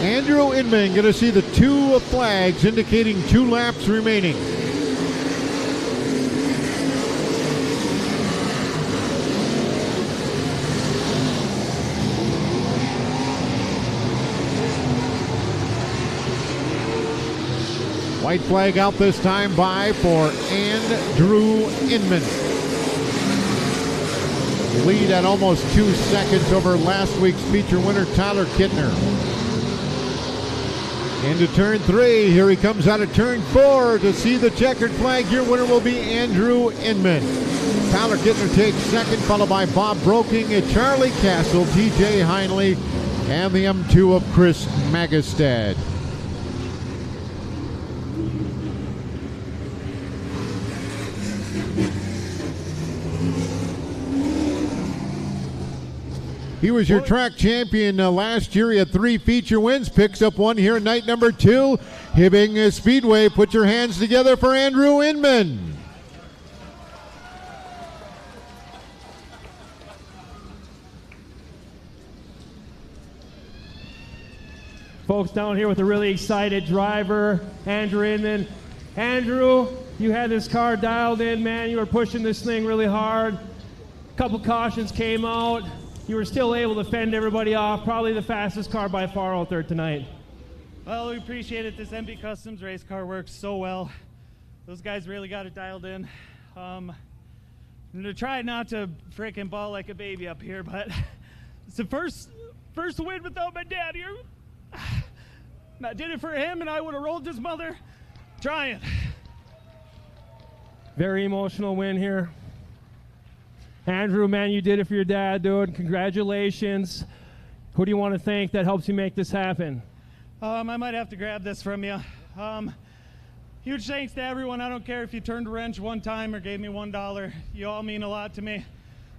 A: Andrew Inman going to see the 2 flags indicating 2 laps remaining. White flag out this time by for Andrew Inman. Lead at almost 2 seconds over last week's feature winner, Tyler Kittner. Into turn 3. Here he comes out of turn 4 to see the checkered flag. Your winner will be Andrew Inman. Tyler Kittner takes second, followed by Bob Broking, Charlie Castle, TJ Heinley, and the M2 of Chris Magestad. He was your track champion last year. He had 3 feature wins, picks up 1 here night number 2. Hibbing Speedway, put your hands together for Andrew Inman.
B: Folks down here with a really excited driver, Andrew Inman. Andrew, you had this car dialed in, man. You were pushing this thing really hard. A couple cautions came out. You were still able to fend everybody off. Probably the fastest car by far out there tonight.
E: Well, we appreciate it. This MB Customs race car works so well. Those guys really got it dialed in. I'm gonna try not to frickin' ball like a baby up here, but it's the first win without my dad here. I did it for him, and I would have rolled his mother. Trying.
B: Very emotional win here. Andrew, man, you did it for your dad, dude. Congratulations. Who do you want to thank that helps you make this happen?
E: I might have to grab this from you. Huge thanks to everyone. I don't care if you turned a wrench one time or gave me $1. You all mean a lot to me.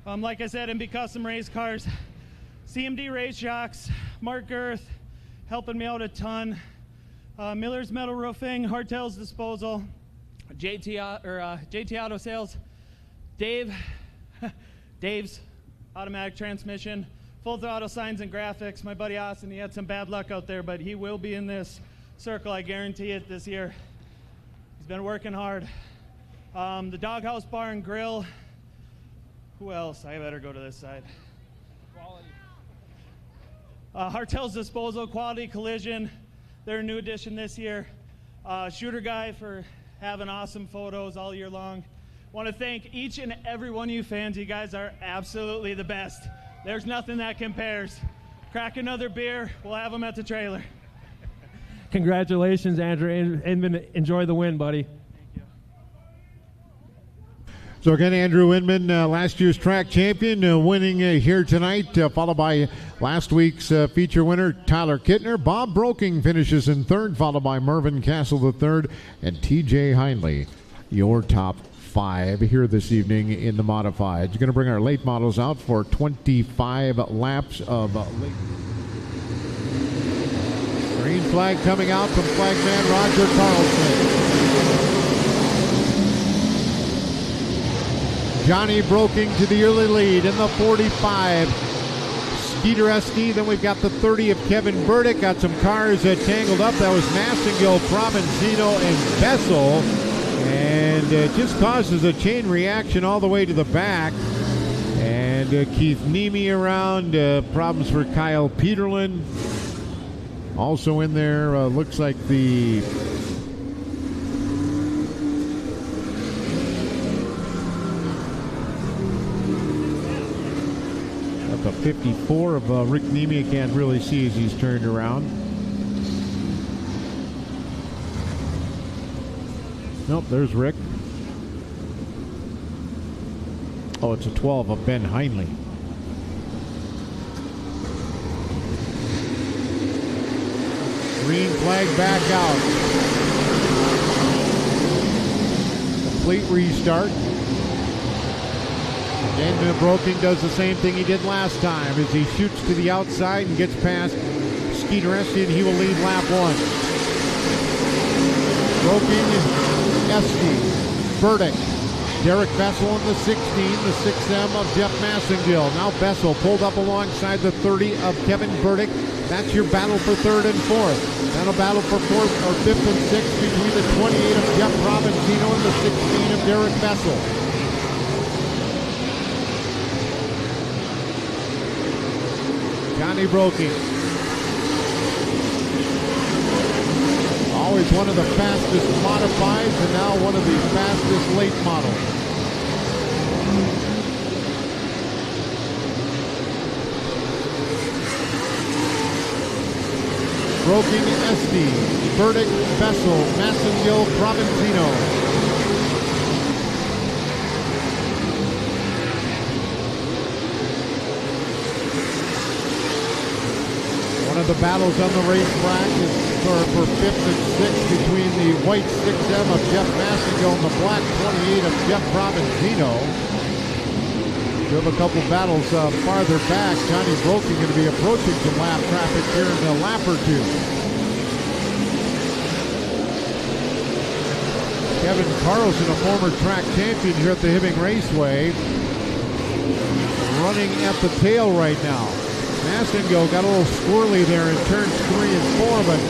E: Like I said, MB Custom Race Cars, CMD Race Shocks, Mark Girth, helping me out a ton. Miller's Metal Roofing, Hardtails Disposal, JT Auto Sales, Dave's Automatic Transmission, Full Throttle Signs and Graphics. My buddy Austin, he had some bad luck out there, but he will be in this circle, I guarantee it, this year. He's been working hard. The Doghouse Bar and Grill. Who else? I better go to this side. Quality. Hardtails Disposal, Quality Collision. They're a new addition this year. Shooter Guy for having awesome photos all year long. Want to thank each and every one of you fans. You guys are absolutely the best. There's nothing that compares. Crack another beer. We'll have them at the trailer.
B: Congratulations, Andrew. Enjoy the win, buddy.
E: Thank you.
A: So again, Andrew Inman, last year's track champion, winning here tonight, followed by last week's feature winner, Tyler Kittner. Bob Broking finishes in third, followed by Mervyn Castle III and TJ Heinley. Your top 5 here this evening in the modifieds. You're going to bring our late models out for 25 laps of late. Green flag coming out from flagman Roger Carlson. Johnny Broking to the early lead in the 45. Skeeter Esky. Then we've got the 30 of Kevin Burdick. Got some cars tangled up. That was Massengill, Provenzino, and Bessel. And it just causes a chain reaction all the way to the back. And Keith Nemi around. Problems for Kyle Peterlin. Also in there, looks like the got the 54 of Rick Nemi. I can't really see as he's turned around. Nope, there's Rick. Oh, it's a 12 of Ben Heinley. Green flag back out. Complete restart. Again, Broking does the same thing he did last time as he shoots to the outside and gets past Skeeter Esty, and he will lead lap 1. Broking, Esty, Burdick, Derek Bessel in the 16, the 6M of Jeff Massengill. Now Bessel pulled up alongside the 30 of Kevin Burdick. That's your battle for 3rd and 4th. Then a battle for 4th or 5th and 6th between the 28 of Jeff Provenzino and the 16 of Derek Bessel. Johnny Broking. Always one of the fastest modifieds and now one of the fastest late models. Broking Esty, Burdick, Vessel, Massengill, Provenzino. One of the battles on the racetrack is for 5th and 6th between the white 6M of Jeff Massengill and the black 28 of Jeff Provenzino. We have a couple battles farther back. Johnny Broking going to be approaching some lap traffic here in a lap or two. Kevin Carlson, a former track champion here at the Hibbing Raceway, running at the tail right now. Massengill got a little squirrely there in turns 3 and 4, but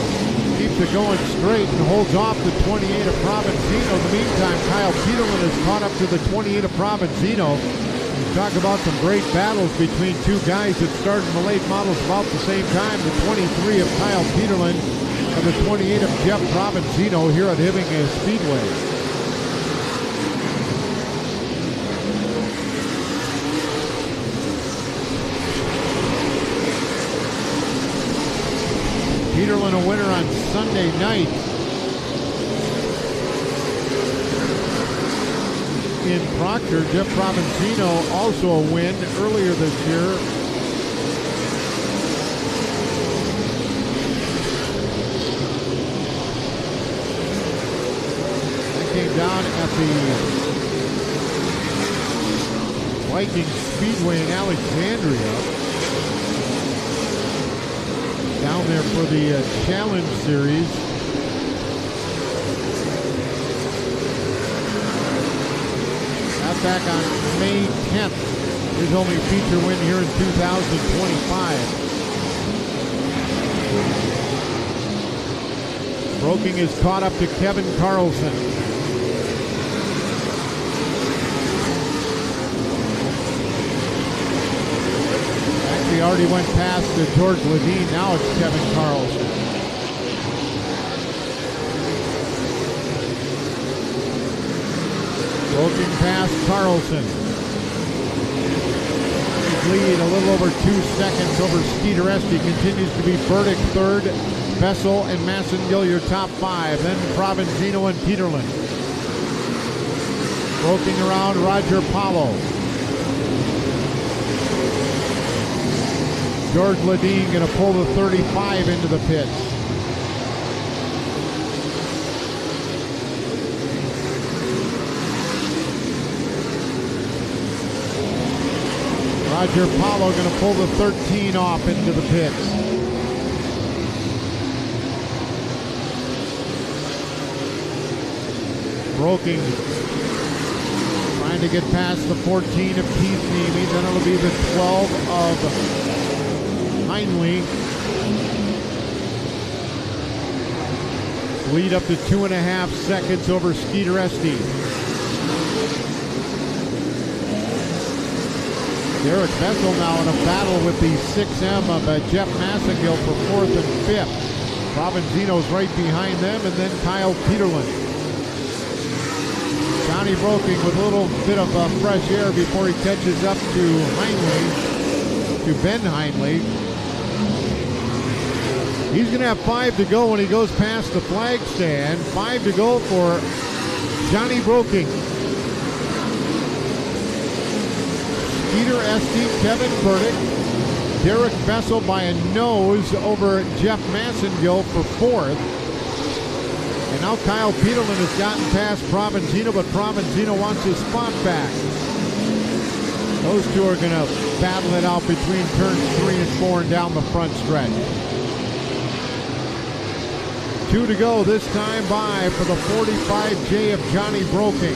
A: keeps it going straight and holds off the 28 of Provenzino. In the meantime, Kyle Peterlin has caught up to the 28 of Provenzino. Talk about some great battles between two guys that started in the late models about the same time. The 23 of Kyle Peterlin and the 28 of Jeff Provenzino here at Hibbing Speedway. Peterlin a winner on Sunday night in Proctor. Jeff Provenzino also a win earlier this year. That came down at the Viking Speedway in Alexandria. Down there for the Challenge Series. Back on May 10th. His only feature win here in 2025. Broking is caught up to Kevin Carlson. Actually already went past George Ledeen. Now it's Kevin Carlson. Broking past Carlson. His lead a little over 2 seconds over Skeeter Esty. Continues to be Burdick third, Vessel and Massengill your top 5. Then Provenzino and Peterlin. Broking around Roger Paulo. George Ledeen going to pull the 35 into the pits. Roger Paulo going to pull the 13 off into the pits. Broking trying to get past the 14 of Keith Nemi. Then it'll be the 12 of Heinley. Lead up to 2.5 seconds over Skeeter Esty. Derek Vessel now in a battle with the 6M of Jeff Massengill for 4th and 5th. Provenzino's right behind them, and then Kyle Peterlin. Johnny Broking with a little bit of fresh air before he catches up to Heinley, to Ben Heinley. He's going to have 5 to go when he goes past the flag stand. 5 to go for Johnny Broking. Skeeter Esty, Kevin Burdick, Derek Vessel by a nose over Jeff Massengill for 4th. And now Kyle Peterlin has gotten past Provenzino, but Provenzino wants his spot back. Those two are going to battle it out between turns 3 and 4 and down the front stretch. 2 to go this time by for the 45J of Johnny Broking.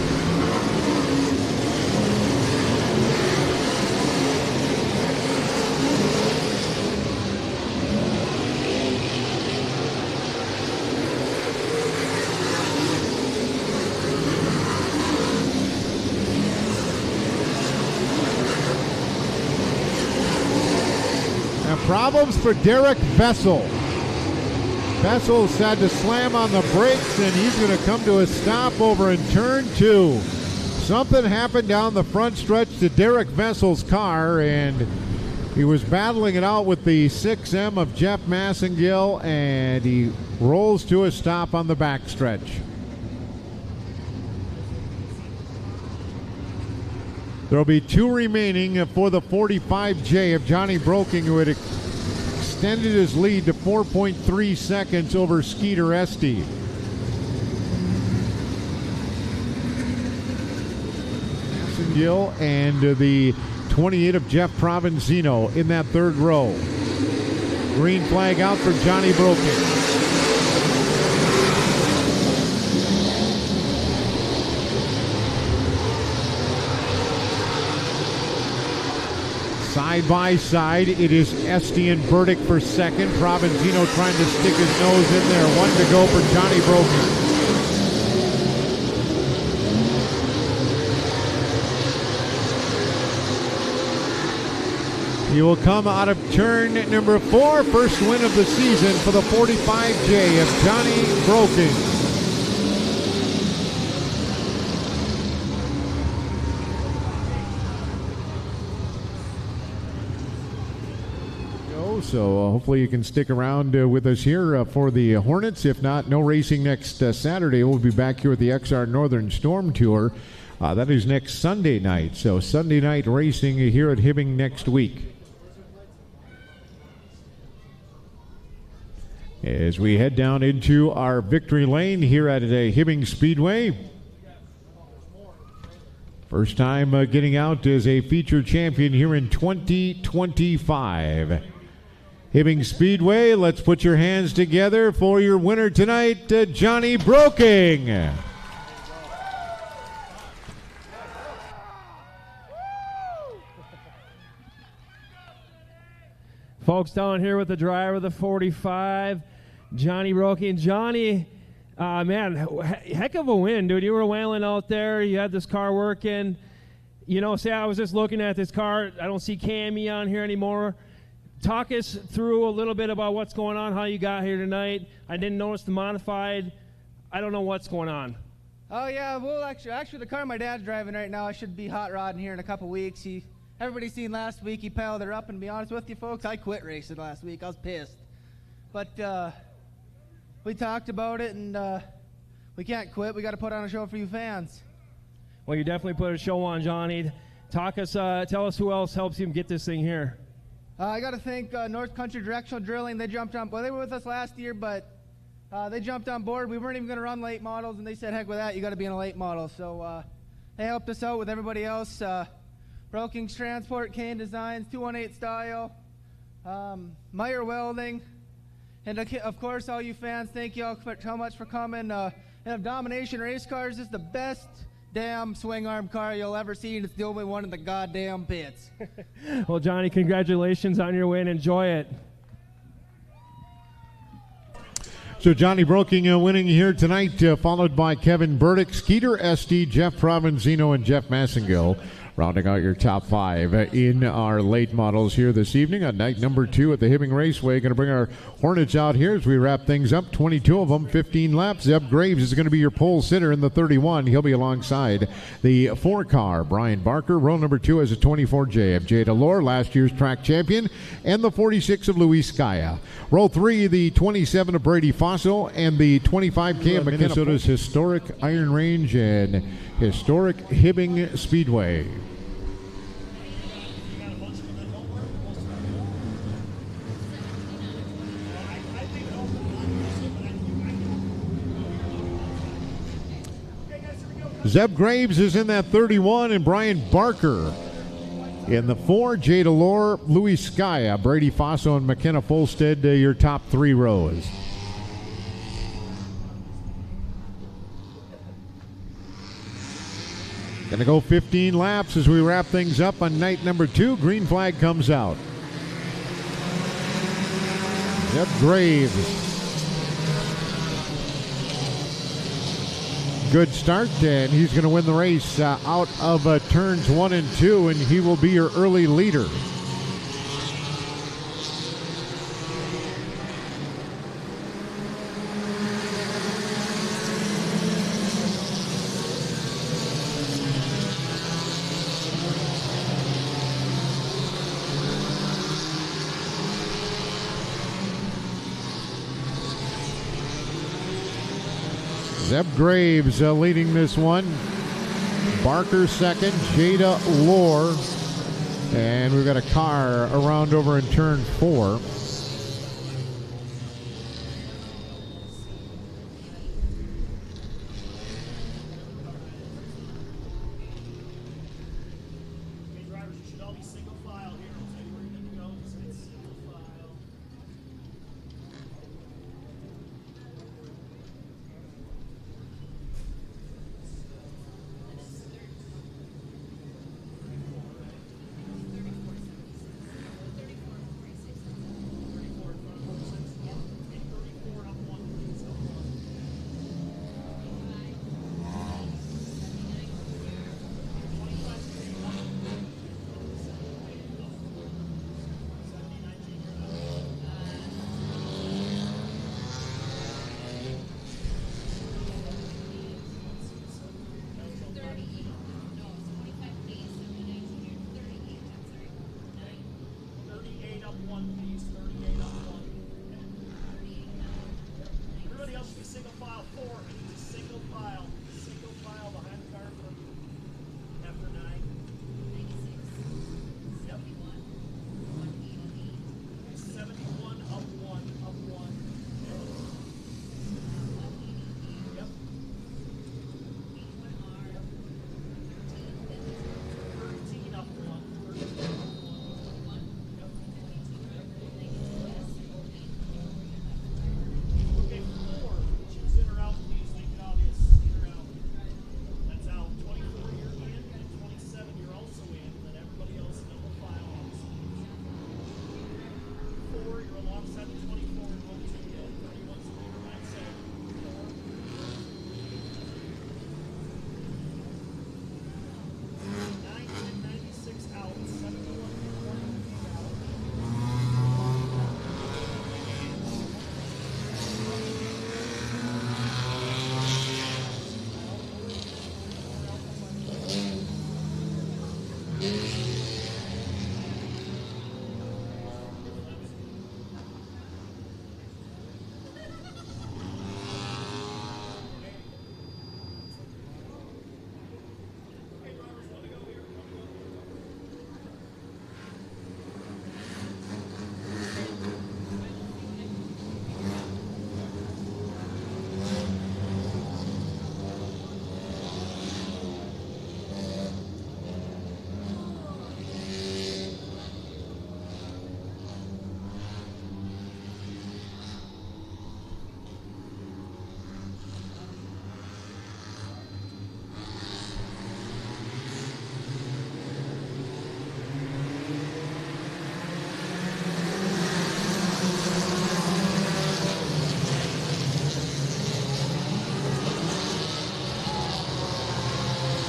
A: Problems for Derek Vessel. Vessels had to slam on the brakes, and he's going to come to a stop over in turn 2. Something happened down the front stretch to Derek Vessel's car, and he was battling it out with the 6M of Jeff Massengill, and he rolls to a stop on the back stretch. There will be 2 remaining for the 45J of Johnny Broking, who had extended his lead to 4.3 seconds over Skeeter Esty. Massengill and the 28 of Jeff Provenzino in that third row. Green flag out for Johnny Broking. Side by side, it is Esty and Burdick for second. Provenzino trying to stick his nose in there. 1 to go for Johnny Broking. He will come out of turn number 4. First win of the season for the 45J of Johnny Broking. So hopefully you can stick around with us here for the Hornets. If not, no racing next Saturday. We'll be back here at the XR Northern Storm Tour. That is next Sunday night. So Sunday night racing here at Hibbing next week. As we head down into our victory lane here at Hibbing Speedway. First time getting out as a feature champion here in 2025. Hibbing Speedway, let's put your hands together for your winner tonight, Johnny Broking.
B: Folks down here with the driver of the 45, Johnny Broking. Johnny, man, heck of a win, dude. You were wailing out there. You had this car working. You know, say I was just looking at this car. I don't see Cammy on here anymore. Talk us through a little bit about what's going on, how you got here tonight. I didn't notice the modified. I don't know what's going on.
F: Oh, yeah, well, actually, the car my dad's driving right now, I should be hot rodding here in a couple weeks. Everybody's seen last week, he piled her up, and to be honest with you folks, I quit racing last week. I was pissed. But we talked about it, and we can't quit. We got to put on a show for you fans.
B: Well, you definitely put a show on, Johnny. Tell us who else helps you get this thing here.
F: I got to thank North Country Directional Drilling. They jumped on. Well, they were with us last year, but they jumped on board. We weren't even going to run late models, and they said, heck with that, you got to be in a late model. So they helped us out with everybody else. Broking's Transport, Kane Designs, 218 Style, Meyer Welding, and of course, all you fans, thank you all so much for coming. And if Domination Race Cars is the best damn swing arm car you'll ever see, and it's the only one in the goddamn pits.
B: Well, Johnny, congratulations on your win. Enjoy it.
A: So Johnny Broking winning here tonight, followed by Kevin Burdick, Skeeter Esty, Jeff Provenzino, and Jeff Massengill. Rounding out your top 5 in our late models here this evening on night number 2 at the Hibbing Raceway. Going to bring our Hornets out here as we wrap things up. 22 of them, 15 laps. Zeb Graves is going to be your pole sitter in the 31. He'll be alongside the 4-car, Brian Barker. Row number 2 is a 24J of Jay Delore, last year's track champion, and the 46 of Luis Skaya. Row 3, the 27 of Brady Fossil, and the 25K of Minnesota's historic Iron Range and historic Hibbing Speedway. Zeb Graves is in that 31, and Brian Barker in the 4. Jay Delore, Luis Skaya, Brady Faso, and McKenna Folstead, your top 3 rows. Gonna go 15 laps as we wrap things up on night number 2. Green flag comes out. Zeb Graves. Good start, and he's going to win the race out of turns 1 and 2, and he will be your early leader. Zeb Graves leading this one. Barker second, Jada Lohr. And we've got a car around over in turn 4.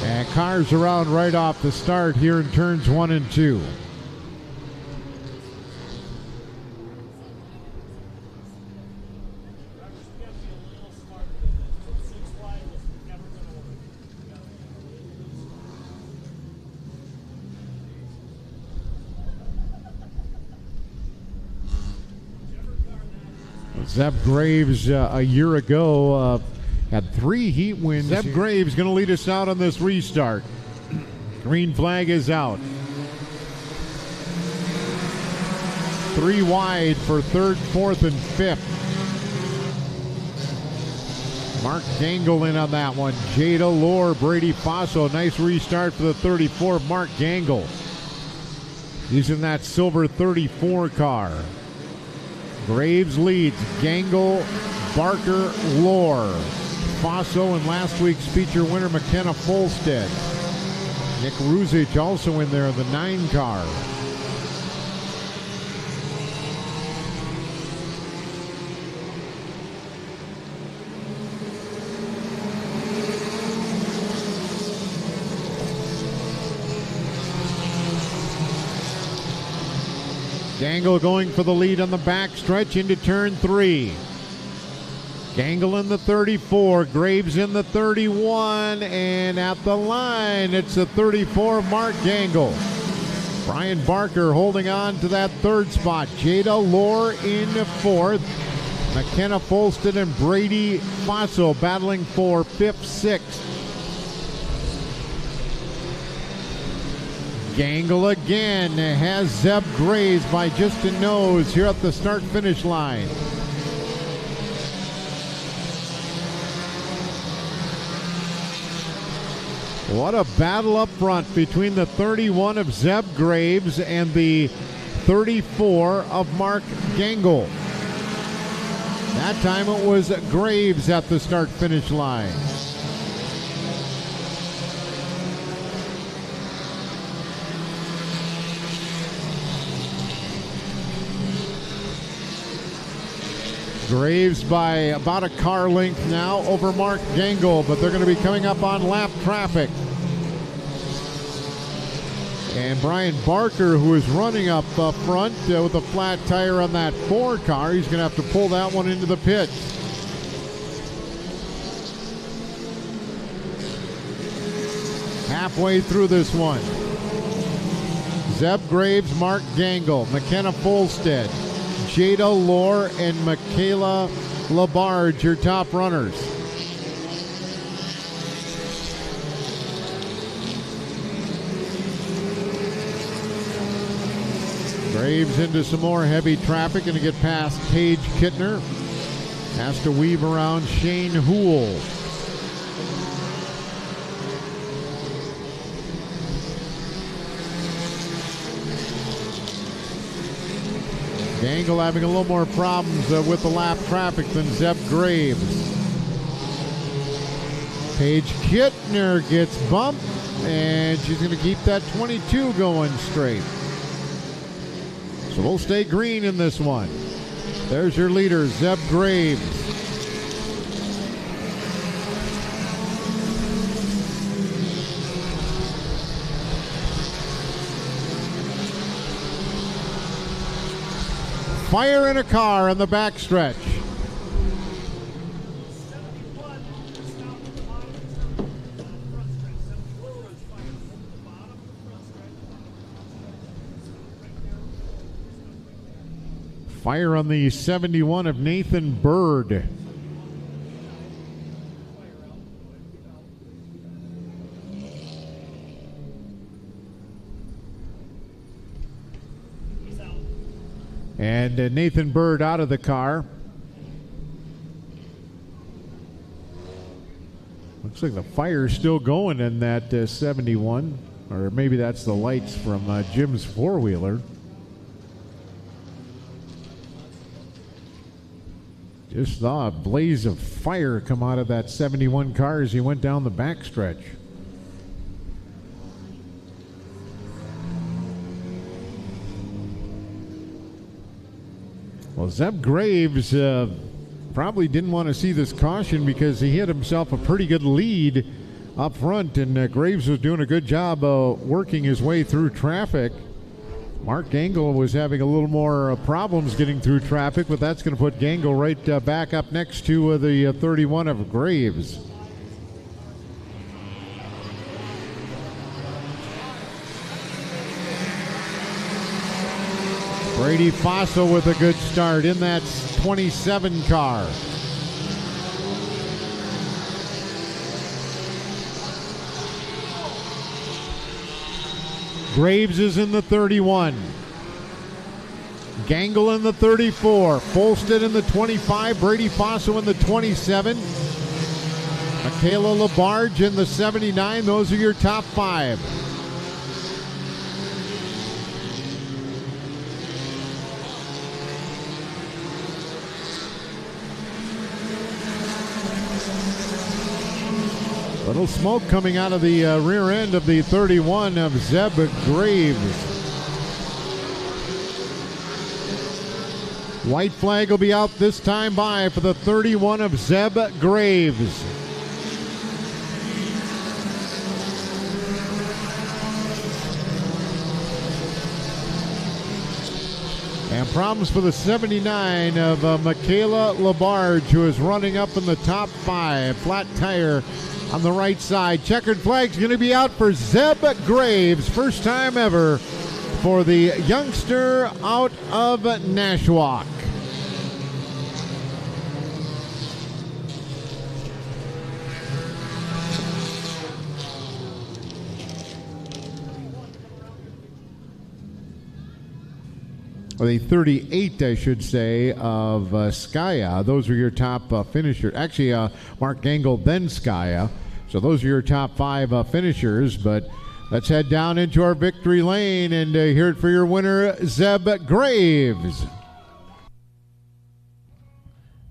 A: And cars around right off the start here in turns 1 and 2. Zeb Graves a year ago had 3 heat wins. Zeb Graves going to lead us out on this restart. Green flag is out. 3 wide for 3rd, 4th, and 5th. Mark Gangle in on that one. Jada Lohr, Brady Faso. Nice restart for the 34, Mark Gangle. He's in that silver 34 car. Graves leads. Gangle, Barker, Lohr. Faso and last week's feature winner McKenna Folstead. Nick Ruzich also in there in the 9 car. Gangle going for the lead on the backstretch into turn 3. Gangle in the 34, Graves in the 31, and at the line, it's the 34, Mark Gangle. Brian Barker holding on to that 3rd spot. Jada Lohr in 4th. McKenna Folston and Brady Faso battling for 5th, 6th. Gangle again has Zeb Graves by just a nose here at the start-finish line. What a battle up front between the 31 of Zeb Graves and the 34 of Mark Gangle. That time it was Graves at the start-finish line. Graves by about a car length now over Mark Gangle, but they're going to be coming up on lap traffic. And Brian Barker, who is running up front with a flat tire on that 4 car, he's going to have to pull that one into the pits. Halfway through this one, Zeb Graves, Mark Gangle, McKenna Folstead, Jada Lohr, and Michaela Labarge, your top runners. Graves into some more heavy traffic, going to get past Paige Kittner. Has to weave around Shane Houle. Gangle having a little more problems with the lap traffic than Zeb Graves. Paige Kittner gets bumped, and she's going to keep that 22 going straight. So we'll stay green in this one. There's your leader, Zeb Graves. Fire in a car in the backstretch. Fire on the 71 of Nathan Bird. And Nathan Bird out of the car. Looks like the fire's still going in that 71. Or maybe that's the lights from Jim's four-wheeler. Just saw a blaze of fire come out of that 71 car as he went down the backstretch. Well, Zeb Graves probably didn't want to see this caution because he hit himself a pretty good lead up front, and Graves was doing a good job working his way through traffic. Mark Gangle was having a little more problems getting through traffic, but that's going to put Gangle right back up next to the 31 of Graves. Brady Faso with a good start in that 27 car. Graves is in the 31. Gangle in the 34. Folstead in the 25. Brady Faso in the 27. Michaela Labarge in the 79. Those are your top 5. Little smoke coming out of the rear end of the 31 of Zeb Graves. White flag will be out this time by for the 31 of Zeb Graves. And problems for the 79 of Michaela Labarge, who is running up in the top 5. Flat tire on the right side. Checkered flag's going to be out for Zeb Graves. First time ever for the youngster out of Nashwauk. or the 38, I should say, of Skaya. Those are your top finishers. Actually, Mark Gangle, then Skaya. So those are your top 5 finishers. But let's head down into our victory lane and hear it for your winner, Zeb Graves.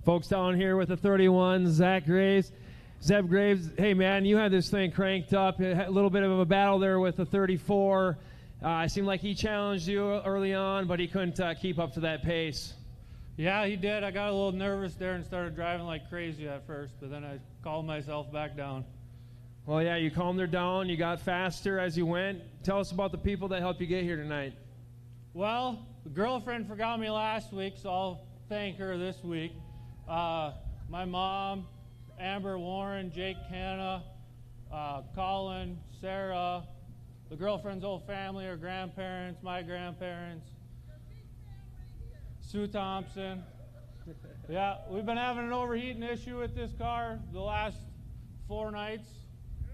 B: Folks down here with the 31, Zeb Graves. Hey man, you had this thing cranked up. A little bit of a battle there with the 34. It seemed like he challenged you early on, but he couldn't keep up to that pace.
G: Yeah, he did. I got a little nervous there and started driving like crazy at first, but then I calmed myself back down.
B: Well, yeah, you calmed her down. You got faster as you went. Tell us about the people that helped you get here tonight.
G: Well, the girlfriend forgot me last week, so I'll thank her this week. My mom, Amber Warren, Jake Hanna, Colin, Sarah, the girlfriend's whole family, her grandparents, my grandparents, Sue Thompson. Yeah, we've been having an overheating issue with this car the last 4 nights.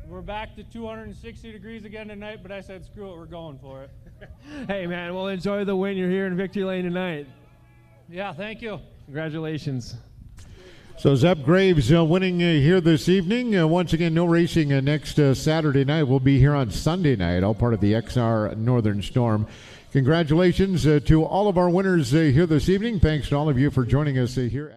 G: We're back to 260 degrees again tonight, but I said, screw it, we're going for it.
B: Hey, man, well, enjoy the win. You're here in Victory Lane tonight.
G: Yeah, thank you.
B: Congratulations.
A: So Zeb Graves winning here this evening. Once again, no racing next Saturday night. We'll be here on Sunday night, all part of the XR Northern Storm. Congratulations to all of our winners here this evening. Thanks to all of you for joining us here.